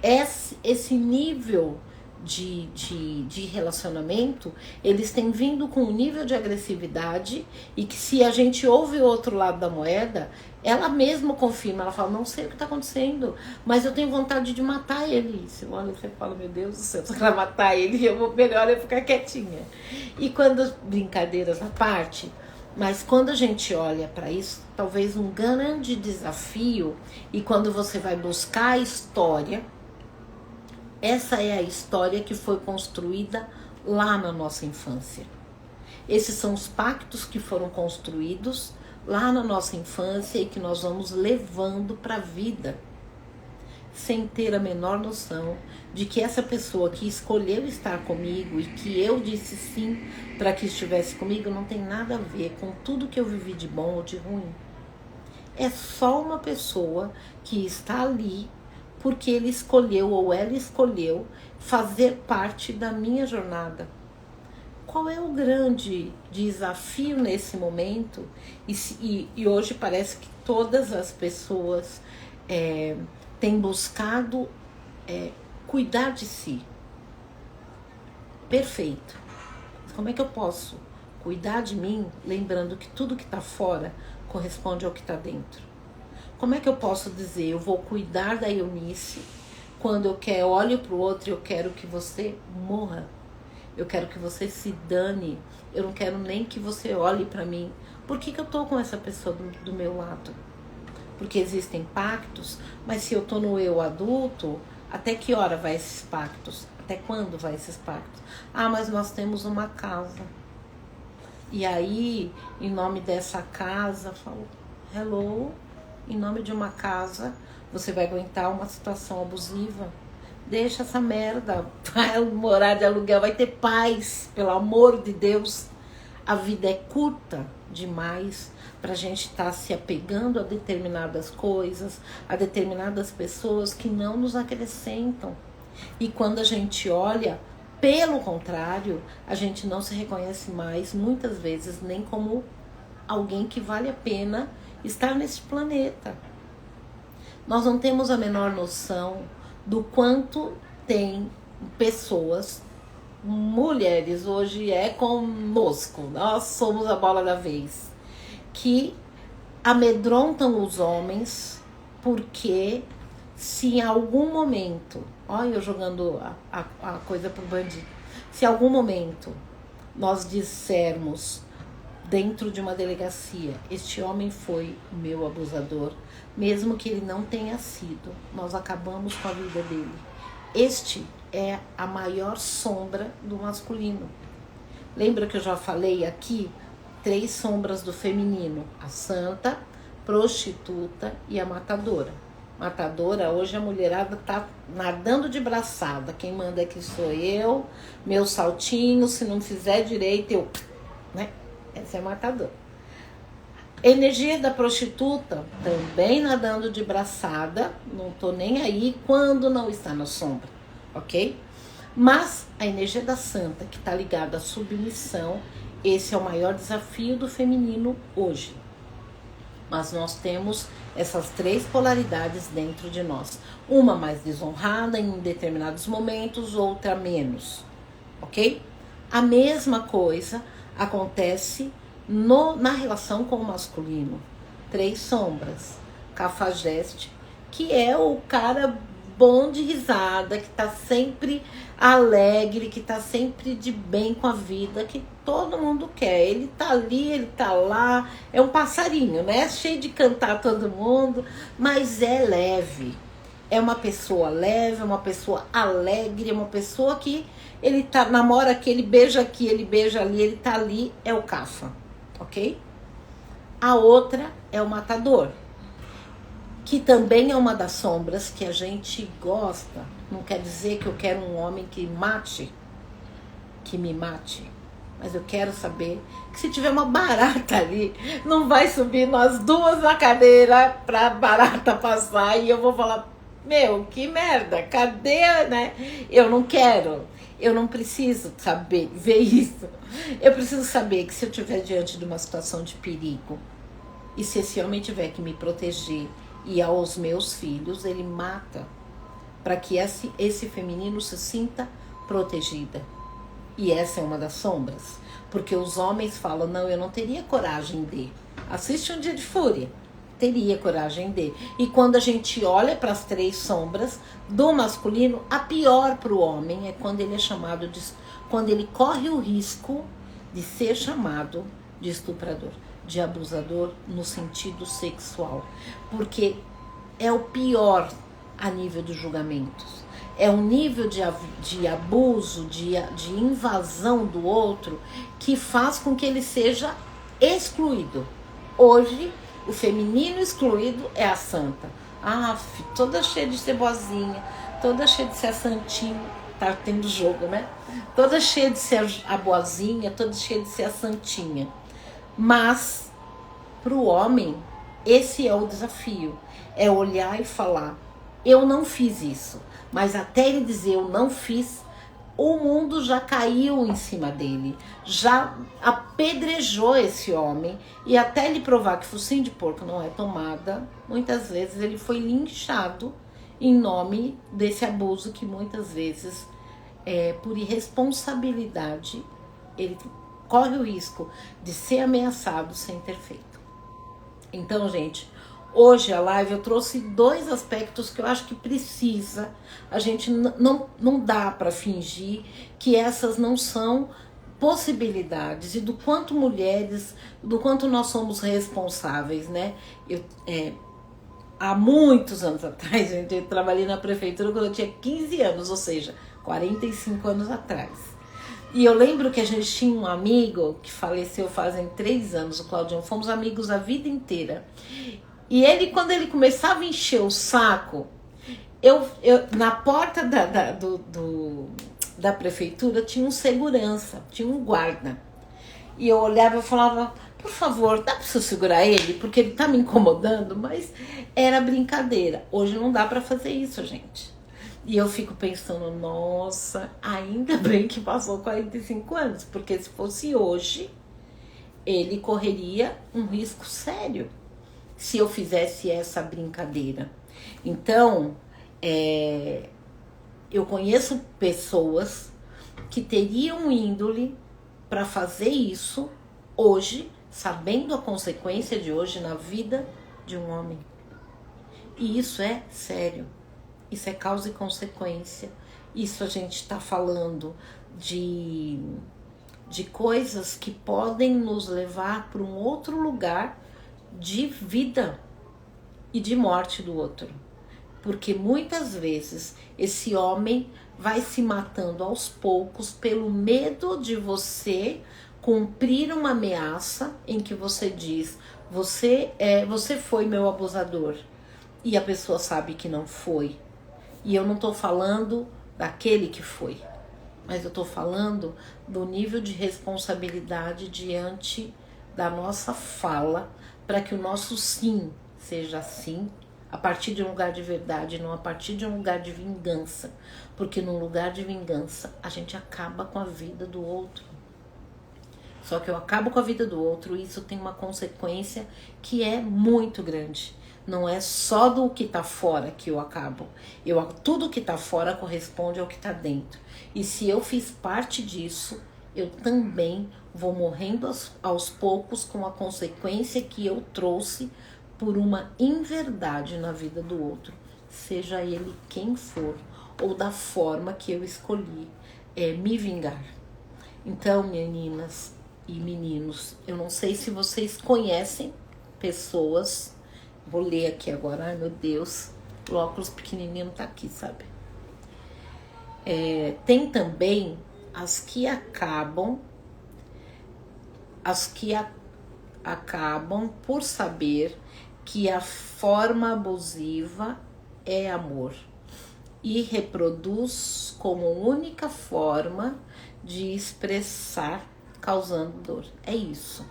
Esse nível de relacionamento, eles têm vindo com um nível de agressividade e que se a gente ouve o outro lado da moeda, ela mesma confirma, ela fala, não sei o que está acontecendo, mas eu tenho vontade de matar ele. Você olha e você fala, meu Deus do céu, se eu matar ele, melhor eu ficar quietinha. E quando, brincadeiras à parte, mas quando a gente olha para isso, talvez um grande desafio, e quando você vai buscar a história, essa é a história que foi construída lá na nossa infância. Esses são os pactos que foram construídos lá na nossa infância e que nós vamos levando para a vida, sem ter a menor noção de que essa pessoa que escolheu estar comigo e que eu disse sim para que estivesse comigo não tem nada a ver com tudo que eu vivi de bom ou de ruim. É só uma pessoa que está ali porque ele escolheu ou ela escolheu fazer parte da minha jornada. Qual é o grande desafio nesse momento? E hoje parece que todas as pessoas têm buscado cuidar de si. Perfeito. Mas como é que eu posso cuidar de mim, lembrando que tudo que está fora corresponde ao que está dentro? Como é que eu posso dizer, eu vou cuidar da Eunice, quando eu olho para o outro e eu quero que você morra? Eu quero que você se dane. Eu não quero nem que você olhe para mim. Por que eu estou com essa pessoa do meu lado? Porque existem pactos, mas se eu estou no eu adulto, até que hora vai esses pactos? Até quando vai esses pactos? Ah, mas nós temos uma casa. E aí, em nome dessa casa, eu falo, hello, em nome de uma casa, você vai aguentar uma situação abusiva? Deixa essa merda, vai morar de aluguel, vai ter paz, pelo amor de Deus. A vida é curta demais para a gente estar se apegando a determinadas coisas, a determinadas pessoas que não nos acrescentam. E quando a gente olha, pelo contrário, a gente não se reconhece mais, muitas vezes, nem como alguém que vale a pena estar nesse planeta. Nós não temos a menor noção do quanto tem pessoas, mulheres, hoje é conosco, nós somos a bola da vez, que amedrontam os homens porque se em algum momento, olha eu jogando a coisa pro bandido, se em algum momento nós dissermos dentro de uma delegacia, este homem foi meu abusador, mesmo que ele não tenha sido, nós acabamos com a vida dele. Este é a maior sombra do masculino. Lembra que eu já falei aqui 3 sombras do feminino: a santa, prostituta e a matadora. Matadora, hoje a mulherada tá nadando de braçada. Quem manda aqui sou eu, meu saltinho, se não fizer direito eu, né? Essa é a matadora. Energia da prostituta, também nadando de braçada, não tô nem aí quando não está na sombra, ok? Mas a energia da santa, que está ligada à submissão, esse é o maior desafio do feminino hoje. Mas nós temos essas 3 polaridades dentro de nós. Uma mais desonrada em determinados momentos, outra menos, ok? A mesma coisa acontece na relação com o masculino. 3 sombras. Cafajeste, que é o cara bom de risada, que tá sempre alegre, que tá sempre de bem com a vida, que todo mundo quer. Ele tá ali, ele tá lá, é um passarinho, né? Cheio de cantar todo mundo, mas é leve. É uma pessoa leve, é uma pessoa alegre, é uma pessoa que ele tá, namora aqui, ele beija aqui, ele beija ali, ele tá ali, é o cafa, ok? A outra é o matador, que também é uma das sombras que a gente gosta. Não quer dizer que eu quero um homem que me mate, mas eu quero saber que se tiver uma barata ali, não vai subir nós duas na cadeira pra barata passar e eu vou falar, meu, que merda, cadê, né? Eu não quero, eu não preciso saber, ver isso. Eu preciso saber que se eu estiver diante de uma situação de perigo, e se esse homem tiver que me proteger e aos meus filhos, ele mata, para que esse feminino se sinta protegida. E essa é uma das sombras, porque os homens falam, não, eu não teria coragem de. Assiste Um Dia de Fúria, teria coragem de. E quando a gente olha para as 3 sombras do masculino, a pior para o homem é quando ele é chamado de, quando ele corre o risco de ser chamado de estuprador, de abusador no sentido sexual, porque é o pior a nível dos julgamentos. É um nível de abuso, de invasão do outro que faz com que ele seja excluído. Hoje, o feminino excluído é a santa. Toda cheia de ser boazinha, toda cheia de ser a santinha. Tá tendo jogo, né? Toda cheia de ser a boazinha, toda cheia de ser a santinha. Mas, para o homem, esse é o desafio. É olhar e falar, eu não fiz isso. Mas até ele dizer eu não fiz, o mundo já caiu em cima dele. Já apedrejou esse homem. E até ele provar que focinho de porco não é tomada, muitas vezes ele foi linchado em nome desse abuso que muitas vezes, por irresponsabilidade, ele corre o risco de ser ameaçado sem ter feito. Então, gente, hoje a live eu trouxe 2 aspectos que eu acho que precisa. A gente não dá para fingir que essas não são possibilidades e do quanto mulheres, do quanto nós somos responsáveis, né? Há muitos anos atrás, gente, eu trabalhei na prefeitura quando eu tinha 15 anos, ou seja, 45 anos atrás. E eu lembro que a gente tinha um amigo que faleceu fazem 3 anos, o Claudião, fomos amigos a vida inteira. E ele, quando ele começava a encher o saco, eu na porta da prefeitura tinha um segurança, tinha um guarda. E eu olhava e falava, por favor, dá para você segurar ele? Porque ele tá me incomodando, mas era brincadeira. Hoje não dá para fazer isso, gente. E eu fico pensando, nossa, ainda bem que passou 45 anos, porque se fosse hoje, ele correria um risco sério se eu fizesse essa brincadeira. Então, eu conheço pessoas que teriam índole para fazer isso hoje, sabendo a consequência de hoje na vida de um homem. E isso é sério. Isso é causa e consequência. Isso a gente está falando de coisas que podem nos levar para um outro lugar de vida e de morte do outro. Porque muitas vezes esse homem vai se matando aos poucos pelo medo de você cumprir uma ameaça em que você diz, você foi meu abusador. E a pessoa sabe que não foi. E eu não estou falando daquele que foi, mas eu estou falando do nível de responsabilidade diante da nossa fala, para que o nosso sim seja sim, a partir de um lugar de verdade, não a partir de um lugar de vingança. Porque num lugar de vingança, a gente acaba com a vida do outro. Só que eu acabo com a vida do outro e isso tem uma consequência que é muito grande. Não é só do que está fora que eu acabo. Tudo que está fora corresponde ao que está dentro. E se eu fiz parte disso, eu também vou morrendo aos poucos com a consequência que eu trouxe por uma inverdade na vida do outro, seja ele quem for, ou da forma que eu escolhi me vingar. Então, meninas e meninos, eu não sei se vocês conhecem pessoas, vou ler aqui agora, ai meu Deus, o óculos pequenininho tá aqui, sabe? Tem também as que acabam por saber que a forma abusiva é amor e reproduz como única forma de expressar causando dor. É isso.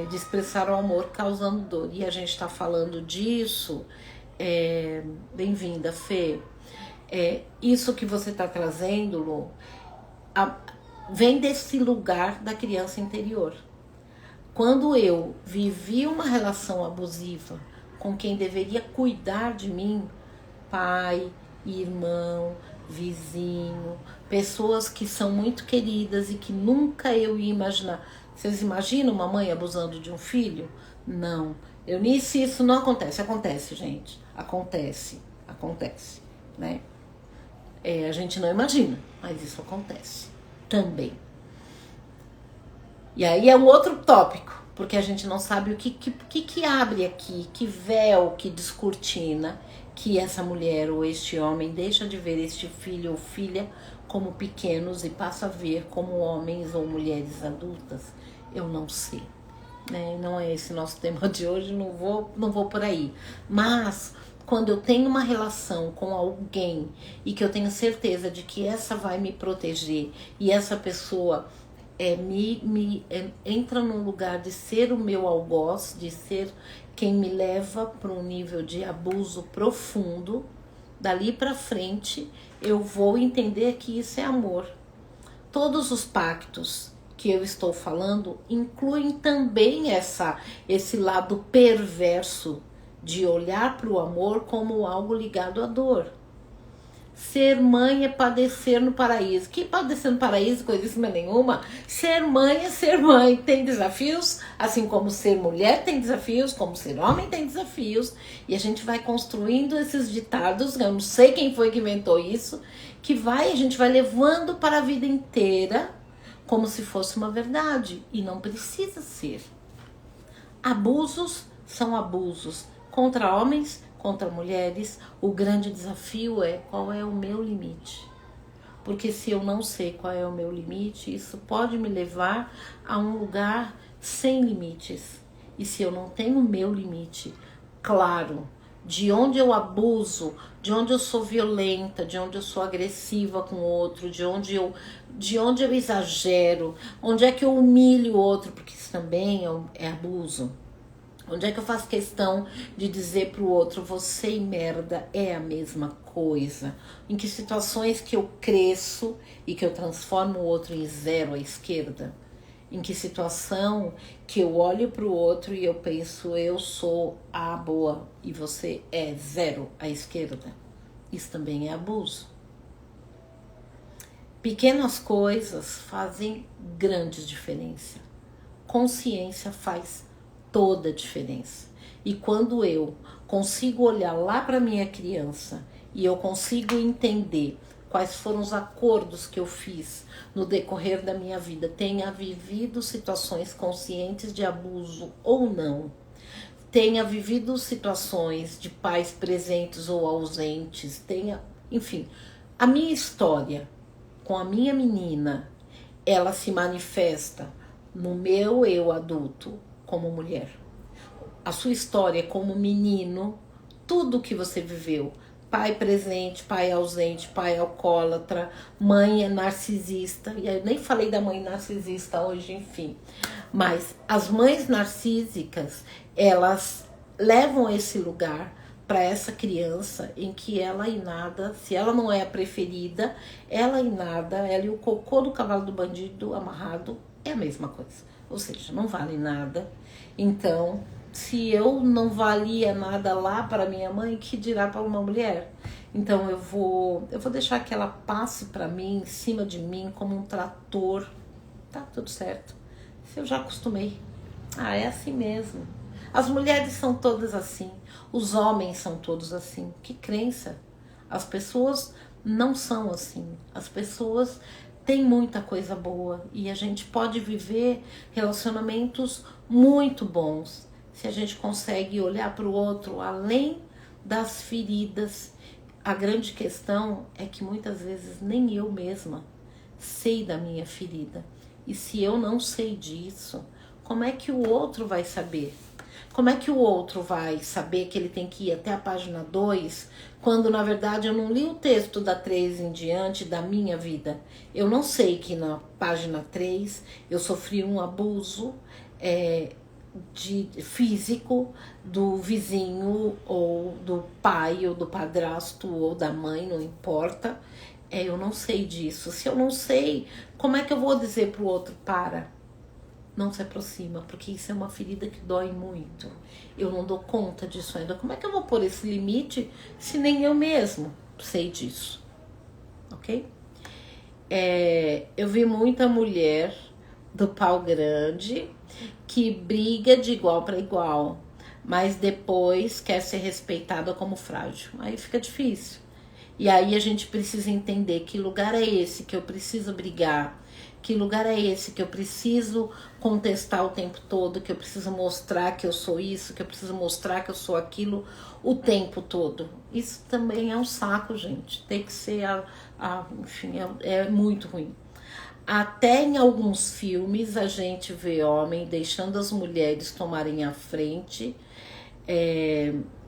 De expressar o amor causando dor. E a gente está falando disso. Bem-vinda, Fê. Isso que você está trazendo, Lu, vem desse lugar da criança interior. Quando eu vivi uma relação abusiva com quem deveria cuidar de mim, pai, irmão, vizinho, pessoas que são muito queridas e que nunca eu ia imaginar. Vocês imaginam uma mãe abusando de um filho? Não. Eunice, isso não acontece. Acontece, gente. Acontece, né? A gente não imagina, mas isso acontece também. E aí é um outro tópico, porque a gente não sabe o que abre aqui, que véu, que descortina, que essa mulher ou este homem deixa de ver este filho ou filha como pequenos e passa a ver como homens ou mulheres adultas. Eu não sei, né? Não é esse nosso tema de hoje, não vou por aí. Mas quando eu tenho uma relação com alguém e que eu tenho certeza de que essa vai me proteger e essa pessoa entra num lugar de ser o meu algoz, de ser quem me leva para um nível de abuso profundo, dali para frente eu vou entender que isso é amor. Todos os pactos que eu estou falando incluem também esse lado perverso de olhar para o amor como algo ligado à dor. Ser mãe é padecer no paraíso. Que padecer no paraíso, coisíssima nenhuma. Ser mãe é ser mãe. Tem desafios, assim como ser mulher tem desafios, como ser homem tem desafios. E a gente vai construindo esses ditados, eu não sei quem foi que inventou isso, a gente vai levando para a vida inteira como se fosse uma verdade. E não precisa ser. Abusos são abusos contra homens, contra mulheres. O grande desafio é qual é o meu limite. Porque se eu não sei qual é o meu limite, isso pode me levar a um lugar sem limites. E se eu não tenho o meu limite claro, de onde eu abuso, de onde eu sou violenta, de onde eu sou agressiva com o outro, de onde eu exagero, onde é que eu humilho o outro, porque isso também é abuso. Onde é que eu faço questão de dizer pro outro, você e merda é a mesma coisa? Em que situações que eu cresço e que eu transformo o outro em zero à esquerda? Em que situação que eu olho pro outro e eu penso, eu sou a boa e você é zero à esquerda? Isso também é abuso. Pequenas coisas fazem grande diferença. Consciência faz toda a diferença. E quando eu consigo olhar lá para minha criança e eu consigo entender quais foram os acordos que eu fiz no decorrer da minha vida, tenha vivido situações conscientes de abuso ou não, tenha vivido situações de pais presentes ou ausentes, enfim, a minha história com a minha menina, ela se manifesta no meu eu adulto como mulher. A sua história como menino, tudo que você viveu, pai presente, pai ausente, pai alcoólatra, mãe narcisista, e eu nem falei da mãe narcisista hoje, enfim. Mas as mães narcísicas, elas levam esse lugar para essa criança em que ela e nada, se ela não é a preferida, ela e nada, ela e o cocô do cavalo do bandido amarrado é a mesma coisa. Ou seja, não vale nada. Então, se eu não valia nada lá para minha mãe, que dirá para uma mulher? Então eu vou deixar que ela passe para mim, em cima de mim, como um trator tá tudo certo. Se eu já acostumei. Ah, é assim mesmo. As mulheres são todas assim. Os homens são todos assim. Que crença. As pessoas não são assim. As pessoas têm muita coisa boa. E a gente pode viver relacionamentos muito bons. Se a gente consegue olhar para o outro além das feridas. A grande questão é que muitas vezes nem eu mesma sei da minha ferida. E se eu não sei disso, como é que o outro vai saber? Como é que o outro vai saber que ele tem que ir até a página 2, quando na verdade eu não li o texto da 3 em diante da minha vida? Eu não sei que na página 3 eu sofri um abuso físico do vizinho, ou do pai, ou do padrasto, ou da mãe, não importa. Eu não sei disso. Se eu não sei, como é que eu vou dizer pro outro, para? Não se aproxima, porque isso é uma ferida que dói muito. Eu não dou conta disso ainda. Como é que eu vou pôr esse limite se nem eu mesmo sei disso? Ok? Eu vi muita mulher do pau grande que briga de igual para igual, mas depois quer ser respeitada como frágil. Aí fica difícil. E aí a gente precisa entender que lugar é esse que eu preciso brigar, que lugar é esse que eu preciso contestar o tempo todo, que eu preciso mostrar que eu sou isso, que eu preciso mostrar que eu sou aquilo o tempo todo. Isso também é um saco, gente. Tem que ser, enfim, é muito ruim. Até em alguns filmes a gente vê homem deixando as mulheres tomarem a frente,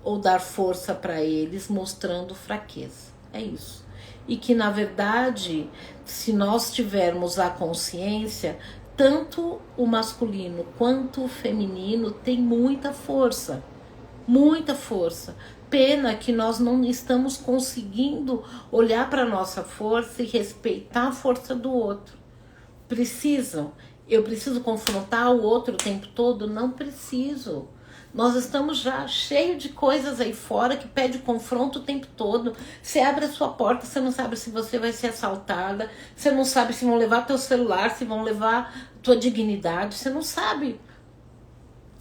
ou dar força para eles, mostrando fraqueza. É isso. E que na verdade, se nós tivermos a consciência, tanto o masculino quanto o feminino tem muita força. Muita força. Pena que nós não estamos conseguindo olhar para a nossa força e respeitar a força do outro. Eu preciso confrontar o outro o tempo todo? Não preciso. Nós estamos já cheios de coisas aí fora que pede confronto o tempo todo. Você abre a sua porta, você não sabe se você vai ser assaltada, você não sabe se vão levar teu celular, se vão levar tua dignidade, você não sabe.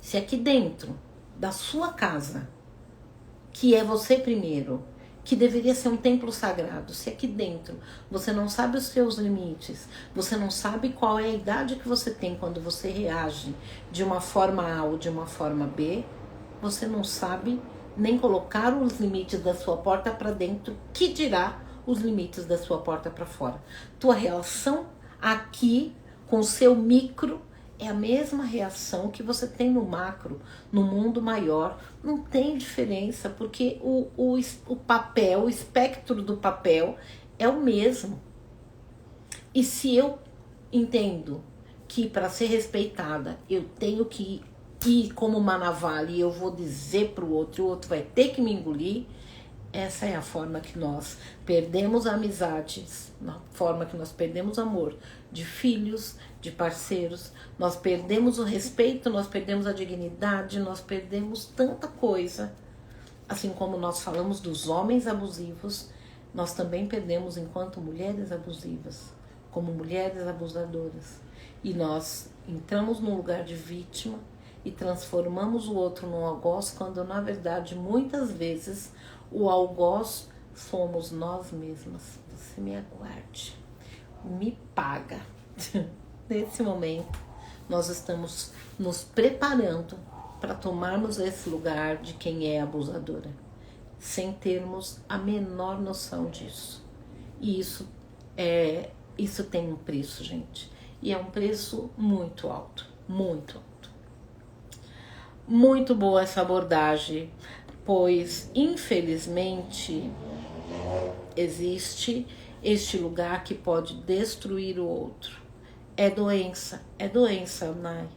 Se aqui dentro da sua casa, que é você primeiro, que deveria ser um templo sagrado, se aqui dentro você não sabe os seus limites, você não sabe qual é a idade que você tem quando você reage de uma forma A ou de uma forma B, você não sabe nem colocar os limites da sua porta para dentro, que dirá os limites da sua porta para fora. Tua relação aqui com o seu micro é a mesma reação que você tem no macro, no mundo maior. Não tem diferença, porque o papel, o espectro do papel é o mesmo. E se eu entendo que para ser respeitada eu tenho que ir como uma navalha e eu vou dizer para o outro, e o outro vai ter que me engolir, essa é a forma que nós perdemos amizades, na forma que nós perdemos amor de filhos, de parceiros, nós perdemos o respeito, nós perdemos a dignidade, nós perdemos tanta coisa. Assim como nós falamos dos homens abusivos, nós também perdemos enquanto mulheres abusivas, como mulheres abusadoras. E nós entramos num lugar de vítima e transformamos o outro num algoz, quando na verdade muitas vezes o algoz somos nós mesmas. Você me aguarde, me paga. Nesse momento nós estamos nos preparando para tomarmos esse lugar de quem é abusadora, sem termos a menor noção disso. E isso tem um preço, gente. E é um preço muito alto, muito alto. Muito boa essa abordagem, pois infelizmente existe este lugar que pode destruir o outro. É doença, Nai.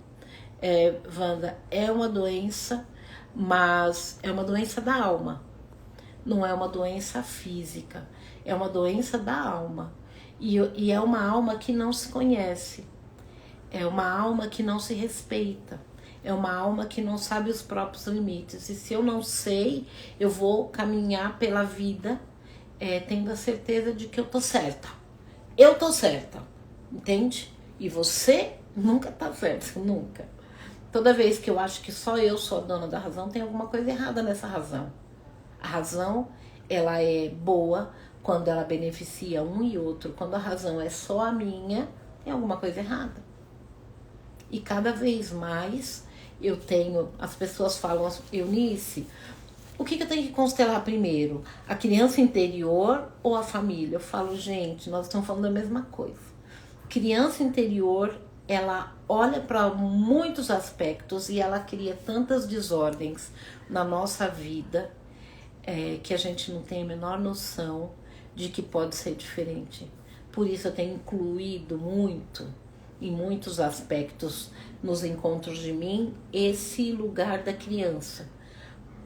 Wanda, é uma doença, mas é uma doença da alma. Não é uma doença física, é uma doença da alma. E é uma alma que não se conhece, é uma alma que não se respeita, é uma alma que não sabe os próprios limites. E se eu não sei, eu vou caminhar pela vida tendo a certeza de que eu tô certa. Eu tô certa, entende? E você nunca tá certo, nunca. Toda vez que eu acho que só eu sou a dona da razão, tem alguma coisa errada nessa razão. A razão, ela é boa quando ela beneficia um e outro. Quando a razão é só a minha, tem alguma coisa errada. E cada vez mais eu tenho, as pessoas falam, Eunice, o que eu tenho que constelar primeiro? A criança interior ou a família? Eu falo, gente, nós estamos falando da mesma coisa. Criança interior, ela olha para muitos aspectos e ela cria tantas desordens na nossa vida que a gente não tem a menor noção de que pode ser diferente. Por isso eu tenho incluído muito, em muitos aspectos, nos encontros de mim, esse lugar da criança.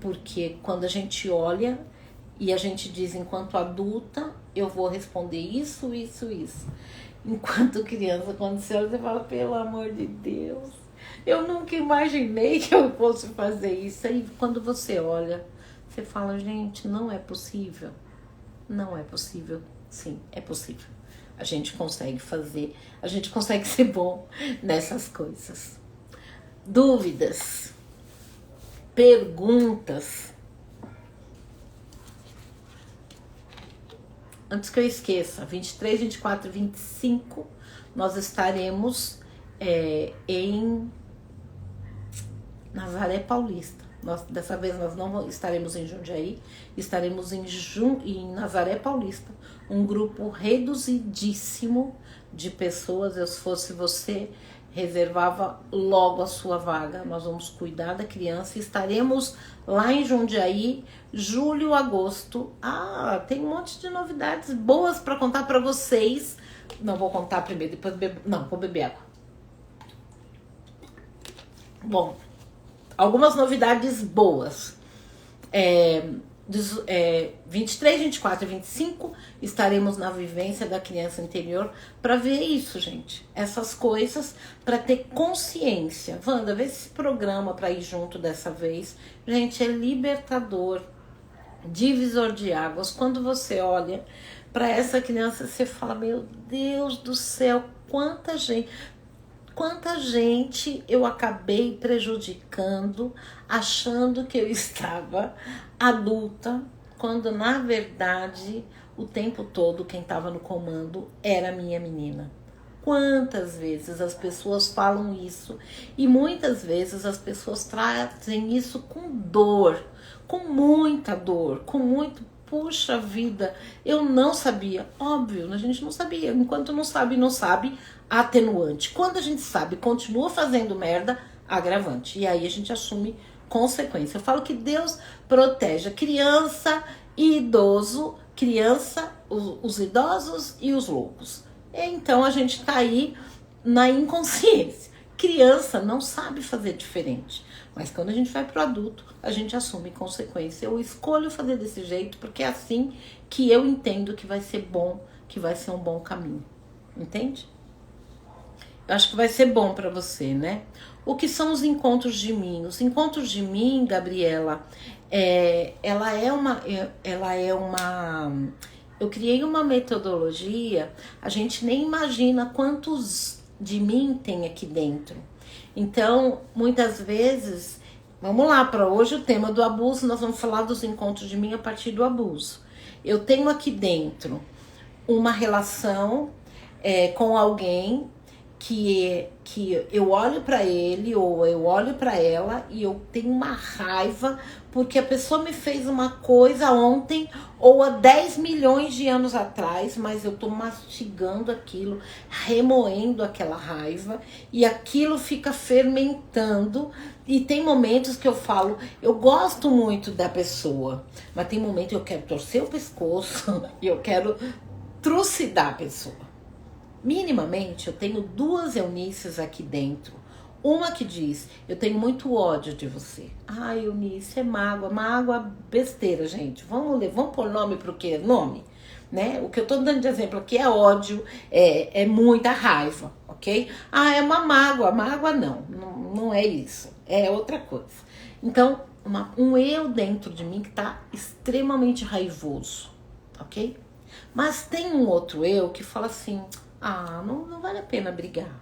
Porque quando a gente olha e a gente diz, enquanto adulta, eu vou responder isso, isso, isso. Enquanto criança, quando você olha, você fala, pelo amor de Deus, eu nunca imaginei que eu fosse fazer isso. E quando você olha, você fala, gente, não é possível. Não é possível. Sim, é possível. A gente consegue fazer, a gente consegue ser bom nessas coisas. Dúvidas? Perguntas? Antes que eu esqueça, 23, 24 e 25, nós estaremos em Nazaré Paulista. Dessa vez nós não estaremos em Jundiaí, estaremos em Nazaré Paulista. Um grupo reduzidíssimo de pessoas. Eu, se fosse você, reservava logo a sua vaga. Nós vamos cuidar da criança. Estaremos lá em Jundiaí, julho, agosto. Tem um monte de novidades boas para contar para vocês. Não vou contar primeiro, depois vou beber água. Bom, algumas novidades boas. 23, 24 e 25 estaremos na vivência da criança interior para ver isso, gente. Essas coisas, para ter consciência. Wanda, vê esse programa para ir junto dessa vez. Gente, é libertador, divisor de águas. Quando você olha para essa criança, você fala, meu Deus do céu, quanta gente eu acabei prejudicando, achando que eu estava adulta, quando na verdade o tempo todo quem estava no comando era a minha menina. Quantas vezes as pessoas falam isso e muitas vezes as pessoas trazem isso com dor, com muita dor, com muito... Puxa vida, eu não sabia. Óbvio, a gente não sabia. Enquanto não sabe, atenuante. Quando a gente sabe, continua fazendo merda, agravante. E aí a gente assume consequência. Eu falo que Deus protege a criança e idoso, os idosos e os loucos. Então a gente tá aí na inconsciência. Criança não sabe fazer diferente. Mas quando a gente vai pro adulto, a gente assume consequência. Eu escolho fazer desse jeito porque é assim que eu entendo que vai ser bom, que vai ser um bom caminho. Entende? Eu acho que vai ser bom para você, né? O que são os encontros de mim? Os encontros de mim, Gabriela, ela é uma... Eu criei uma metodologia, a gente nem imagina quantos de mim tem aqui dentro. Então, muitas vezes, vamos lá, para hoje o tema do abuso, nós vamos falar dos encontros de mim a partir do abuso. Eu tenho aqui dentro uma relação com alguém que eu olho para ele ou eu olho para ela e eu tenho uma raiva porque a pessoa me fez uma coisa ontem ou há 10 milhões de anos atrás, mas eu tô mastigando aquilo, remoendo aquela raiva e aquilo fica fermentando. E tem momentos que eu falo, eu gosto muito da pessoa, mas tem momentos que eu quero torcer o pescoço e eu quero trucidar a pessoa. Minimamente, eu tenho 2 Eunices aqui dentro. Uma que diz, eu tenho muito ódio de você. Ai, Eunice, é mágoa besteira, gente. Vamos pôr nome pro que? Nome, né? O que eu tô dando de exemplo aqui é ódio, é muita raiva, ok? É uma mágoa não é isso, é outra coisa. Então, um eu dentro de mim que tá extremamente raivoso, ok? Mas tem um outro eu que fala assim, não vale a pena brigar.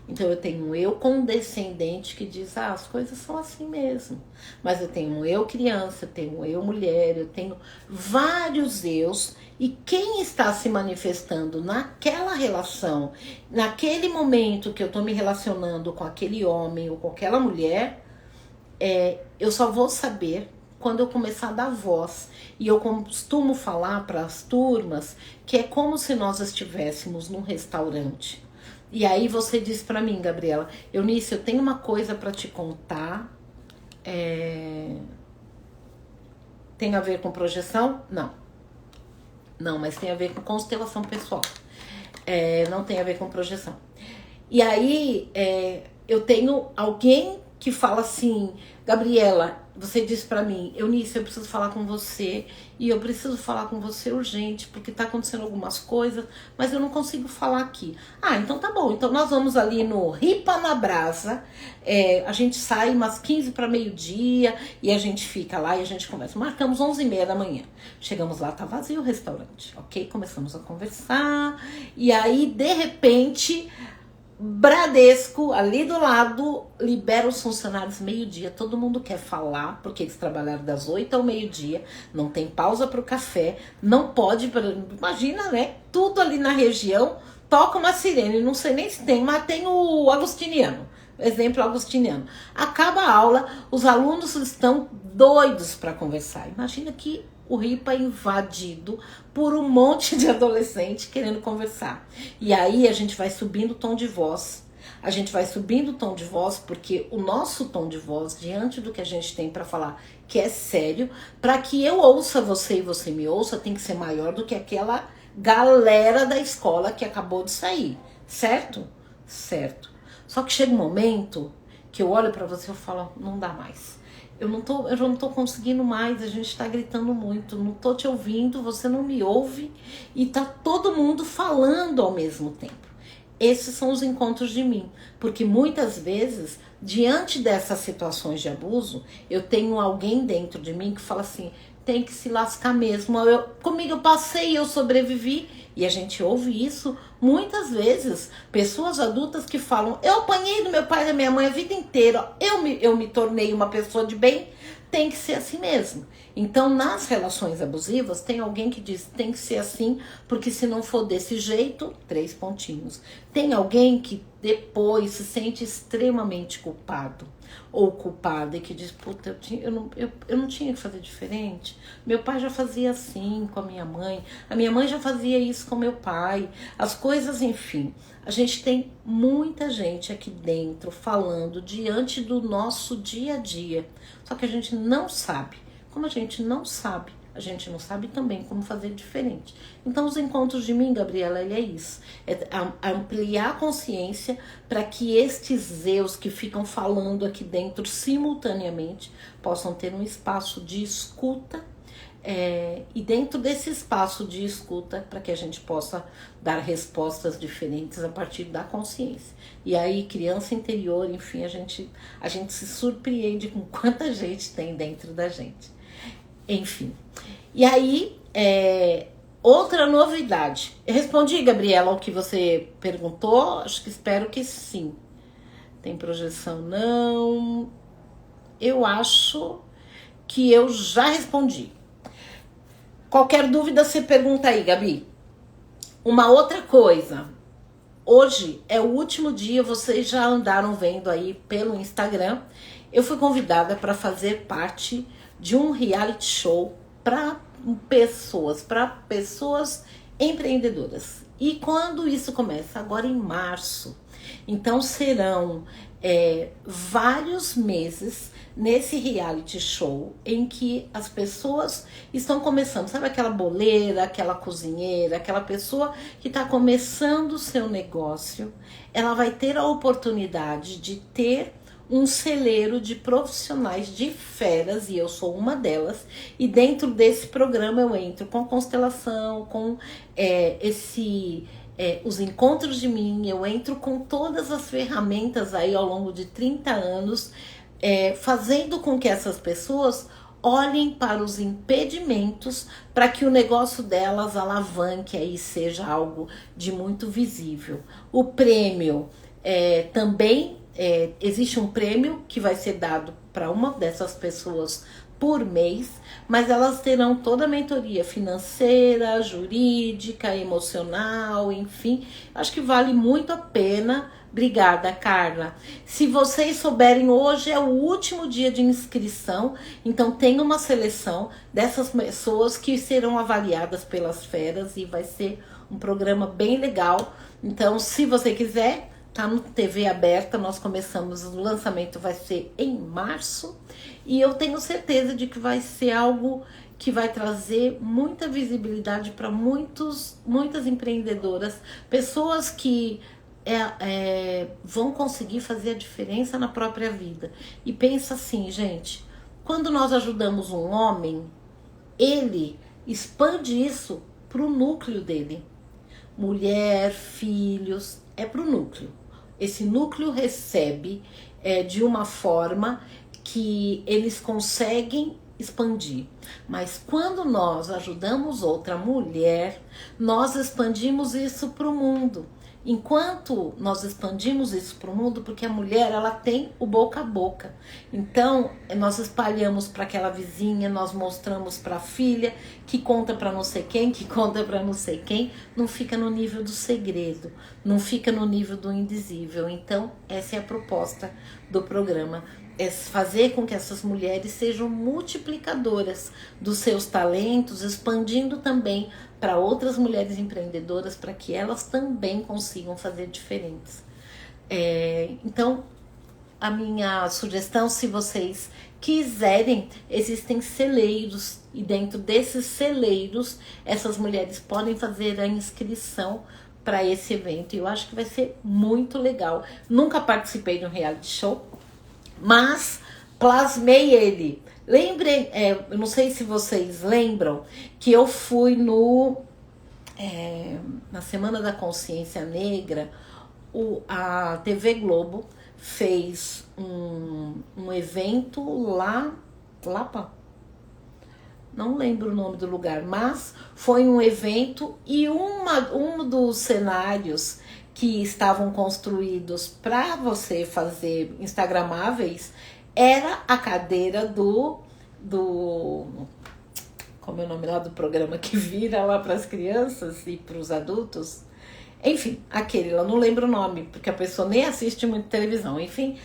Então eu tenho um eu condescendente que diz, as coisas são assim mesmo. Mas eu tenho um eu criança, eu tenho um eu mulher, eu tenho vários eus. E quem está se manifestando naquela relação, naquele momento que eu estou me relacionando com aquele homem ou com aquela mulher, eu só vou saber quando eu começar a dar voz. E eu costumo falar para as turmas que é como se nós estivéssemos num restaurante. E aí você diz para mim, Gabriela, Eunice, eu tenho uma coisa para te contar. Tem a ver com projeção? Não, mas tem a ver com constelação pessoal. Não tem a ver com projeção. E aí eu tenho alguém que fala assim, Gabriela, você disse pra mim, Eunice, eu preciso falar com você, e eu preciso falar com você urgente, porque tá acontecendo algumas coisas, mas eu não consigo falar aqui. Então tá bom, então nós vamos ali no Ripa na Brasa, a gente sai umas 15 para meio-dia, e a gente fica lá e a gente conversa. Marcamos 11h30 da manhã. Chegamos lá, tá vazio o restaurante, ok? Começamos a conversar, e aí, de repente, Bradesco, ali do lado, libera os funcionários meio-dia. Todo mundo quer falar, porque eles trabalharam das 8 ao meio-dia. Não tem pausa para o café. Não pode, imagina, né? Tudo ali na região. Toca uma sirene, não sei nem se tem, mas tem o agostiniano. Exemplo agostiniano. Acaba a aula, os alunos estão doidos para conversar. Imagina que o Ripa é invadido por um monte de adolescente querendo conversar. E aí a gente vai subindo o tom de voz. A gente vai subindo o tom de voz porque o nosso tom de voz, diante do que a gente tem para falar, que é sério, para que eu ouça você e você me ouça, tem que ser maior do que aquela galera da escola que acabou de sair. Certo? Certo. Só que chega um momento que eu olho para você e falo, não dá mais. Eu não tô conseguindo mais, a gente tá gritando muito, não tô te ouvindo, você não me ouve e tá todo mundo falando ao mesmo tempo. Esses são os encontros de mim, porque muitas vezes, diante dessas situações de abuso, eu tenho alguém dentro de mim que fala assim, tem que se lascar mesmo, comigo eu passei, eu sobrevivi, e a gente ouve isso muitas vezes, pessoas adultas que falam, eu apanhei do meu pai e da minha mãe a vida inteira, eu me tornei uma pessoa de bem, tem que ser assim mesmo. Então, nas relações abusivas, tem alguém que diz, tem que ser assim, porque se não for desse jeito, 3 pontinhos. Tem alguém que depois se sente extremamente culpado ou culpada e que diz, puta, eu não tinha que fazer diferente. Meu pai já fazia assim com a minha mãe já fazia isso com meu pai. As coisas, enfim, a gente tem muita gente aqui dentro falando diante do nosso dia a dia, só que a gente não sabe. Como a gente não sabe também como fazer diferente. Então, os encontros de mim, Gabriela, ele é isso. É ampliar a consciência para que estes eus que ficam falando aqui dentro simultaneamente possam ter um espaço de escuta. E dentro desse espaço de escuta, para que a gente possa dar respostas diferentes a partir da consciência. E aí, criança interior, enfim, a gente se surpreende com quanta gente tem dentro da gente. Enfim. E aí, outra novidade. Eu respondi, Gabriela, ao que você perguntou? Espero que sim. Tem projeção? Não. Eu acho que eu já respondi. Qualquer dúvida, você pergunta aí, Gabi. Uma outra coisa. Hoje é o último dia, vocês já andaram vendo aí pelo Instagram. Eu fui convidada para fazer parte de um reality show para pessoas empreendedoras. E quando isso começa? Agora em março. Então serão vários meses nesse reality show em que as pessoas estão começando, sabe aquela boleira, aquela cozinheira, aquela pessoa que está começando o seu negócio, ela vai ter a oportunidade de ter um celeiro de profissionais de feras, e eu sou uma delas, e dentro desse programa eu entro com constelação, com os encontros de mim, eu entro com todas as ferramentas aí ao longo de 30 anos, fazendo com que essas pessoas olhem para os impedimentos para que o negócio delas alavanque e seja algo de muito visível. O prêmio também existe um prêmio que vai ser dado para uma dessas pessoas por mês, mas elas terão toda a mentoria financeira, jurídica, emocional, enfim. Acho que vale muito a pena. Obrigada, Carla. Se vocês souberem, hoje é o último dia de inscrição, então tem uma seleção dessas pessoas que serão avaliadas pelas feras e vai ser um programa bem legal. Então, se você quiser, tá no TV aberta, nós começamos, o lançamento vai ser em março e eu tenho certeza de que vai ser algo que vai trazer muita visibilidade para muitas empreendedoras, pessoas que vão conseguir fazer a diferença na própria vida. E pensa assim, gente, quando nós ajudamos um homem, ele expande isso para o núcleo dele. Mulher, filhos, é para o núcleo. Esse núcleo recebe de uma forma que eles conseguem expandir. Mas quando nós ajudamos outra mulher, nós expandimos isso para o mundo. Enquanto nós expandimos isso para o mundo, porque a mulher ela tem o boca a boca. Então, nós espalhamos para aquela vizinha, nós mostramos para a filha, que conta para não sei quem, que conta para não sei quem. Não fica no nível do segredo, não fica no nível do indizível. Então, essa é a proposta do programa. É fazer com que essas mulheres sejam multiplicadoras dos seus talentos, expandindo também para outras mulheres empreendedoras, para que elas também consigam fazer diferentes. Então, a minha sugestão, se vocês quiserem, existem celeiros, e dentro desses celeiros, essas mulheres podem fazer a inscrição para esse evento. E eu acho que vai ser muito legal. Nunca participei de um reality show, mas plasmei ele. Lembrem, eu não sei se vocês lembram, que eu fui na Semana da Consciência Negra, a TV Globo fez um evento lá não lembro o nome do lugar, mas foi um evento e um dos cenários que estavam construídos para você fazer instagramáveis era a cadeira como é o nome lá do programa que vira lá para as crianças e para os adultos? Enfim, aquele lá, não lembro o nome, porque a pessoa nem assiste muito televisão, enfim,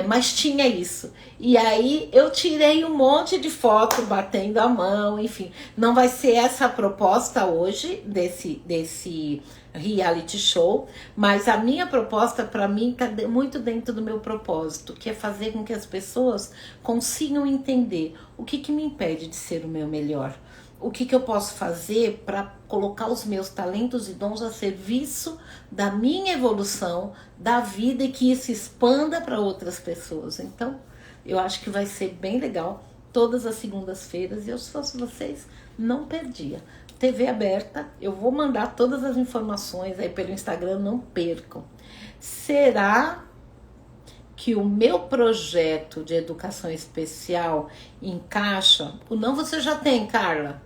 mas tinha isso. E aí eu tirei um monte de foto batendo a mão, enfim. Não vai ser essa a proposta hoje desse reality show, mas a minha proposta para mim está muito dentro do meu propósito, que é fazer com que as pessoas consigam entender o que me impede de ser o meu melhor. O que eu posso fazer para colocar os meus talentos e dons a serviço da minha evolução, da vida, e que isso expanda para outras pessoas. Então, eu acho que vai ser bem legal todas as segundas-feiras, e eu, se fosse vocês, não perdia. TV aberta, eu vou mandar todas as informações aí pelo Instagram, não percam. Será que o meu projeto de educação especial encaixa? O não você já tem, Carla.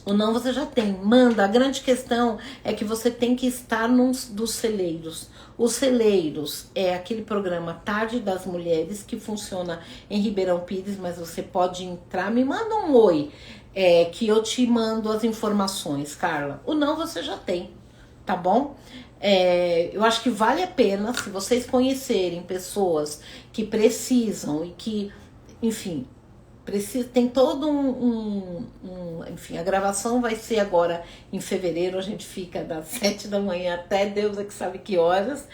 O não você já tem. Manda. A grande questão é que você tem que estar num dos celeiros. Os celeiros é aquele programa Tarde das Mulheres que funciona em Ribeirão Pires, mas você pode entrar. Me manda um oi, que eu te mando as informações, Carla. O não você já tem, tá bom? Eu acho que vale a pena, se vocês conhecerem pessoas que precisam e que, enfim, tem todo enfim, a gravação vai ser agora em fevereiro, a gente fica das 7 da manhã até Deus é que sabe que horas.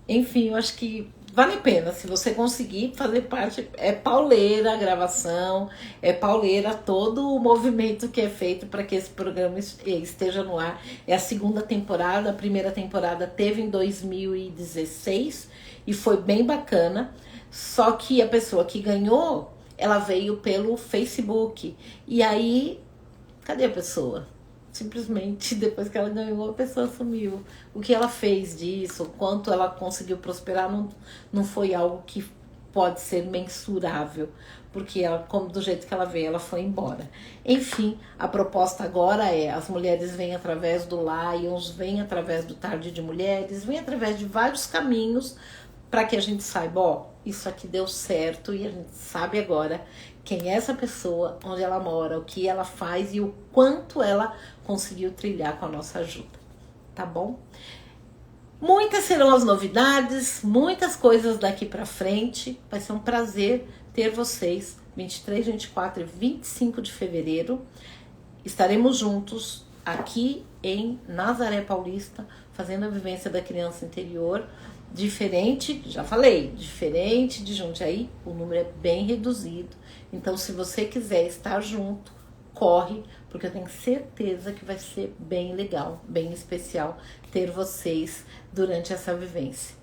Enfim, eu acho que vale a pena, se você conseguir fazer parte. É pauleira a gravação, é pauleira todo o movimento que é feito para que esse programa esteja no ar. É a segunda temporada, a primeira temporada teve em 2016 e foi bem bacana, só que a pessoa que ganhou, ela veio pelo Facebook. E aí, cadê a pessoa? Simplesmente, depois que ela ganhou, a pessoa sumiu. O que ela fez disso, o quanto ela conseguiu prosperar, não foi algo que pode ser mensurável, porque ela, como do jeito que ela veio, ela foi embora. Enfim, a proposta agora é: as mulheres vêm através do Lions, vêm através do Tarde de Mulheres, vêm através de vários caminhos, para que a gente saiba, ó, isso aqui deu certo e a gente sabe agora quem é essa pessoa, onde ela mora, o que ela faz e o quanto ela conseguiu trilhar com a nossa ajuda, tá bom? Muitas serão as novidades, muitas coisas daqui para frente. Vai ser um prazer ter vocês 23, 24 e 25 de fevereiro. Estaremos juntos aqui em Nazaré Paulista, fazendo a vivência da criança interior. Diferente, já falei, diferente de Jundiaí, o número é bem reduzido. Então, se você quiser estar junto, corre, porque eu tenho certeza que vai ser bem legal, bem especial ter vocês durante essa vivência.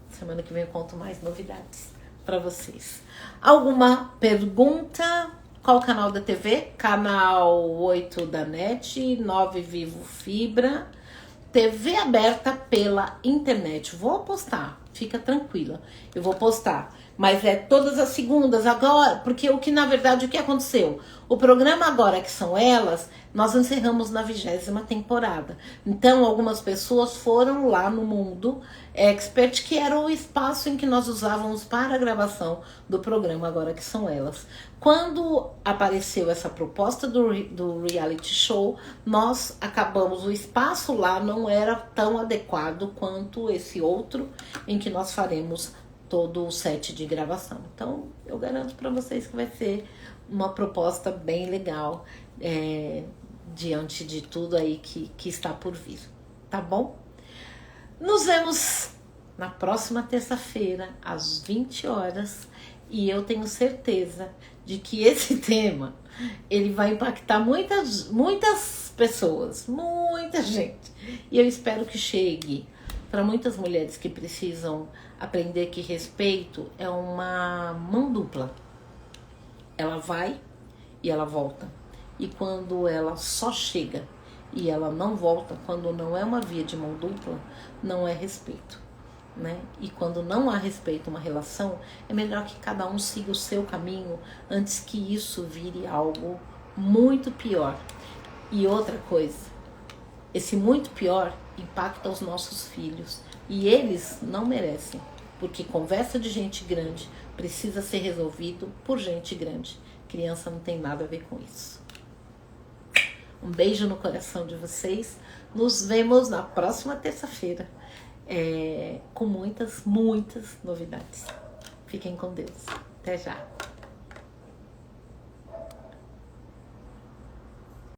Semana que vem eu conto mais novidades para vocês. Alguma pergunta? Qual o canal da TV? Canal 8 da NET, 9 Vivo Fibra, TV aberta pela internet. Vou postar, fica tranquila, eu vou postar. Mas é todas as segundas agora, porque o que aconteceu? O programa Agora Que São Elas, nós encerramos na 20ª temporada. Então, algumas pessoas foram lá no Mundo Expert, que era o espaço em que nós usávamos para a gravação do programa Agora Que São Elas. Quando apareceu essa proposta do reality show, nós acabamos, o espaço lá não era tão adequado quanto esse outro, em que nós faremos todo o set de gravação. Então, eu garanto para vocês que vai ser uma proposta bem legal, diante de tudo aí que está por vir, tá bom? Nos vemos na próxima terça-feira, às 20 horas, e eu tenho certeza de que esse tema, ele vai impactar muitas pessoas, muita gente, e eu espero que chegue para muitas mulheres que precisam aprender que respeito é uma mão dupla. Ela vai e ela volta. E quando ela só chega e ela não volta, quando não é uma via de mão dupla, não é respeito, né? E quando não há respeito, uma relação, é melhor que cada um siga o seu caminho antes que isso vire algo muito pior. E outra coisa, esse muito pior impacta os nossos filhos. E eles não merecem, porque conversa de gente grande precisa ser resolvido por gente grande. Criança não tem nada a ver com isso. Um beijo no coração de vocês. Nos vemos na próxima terça-feira, com muitas novidades. Fiquem com Deus. Até já.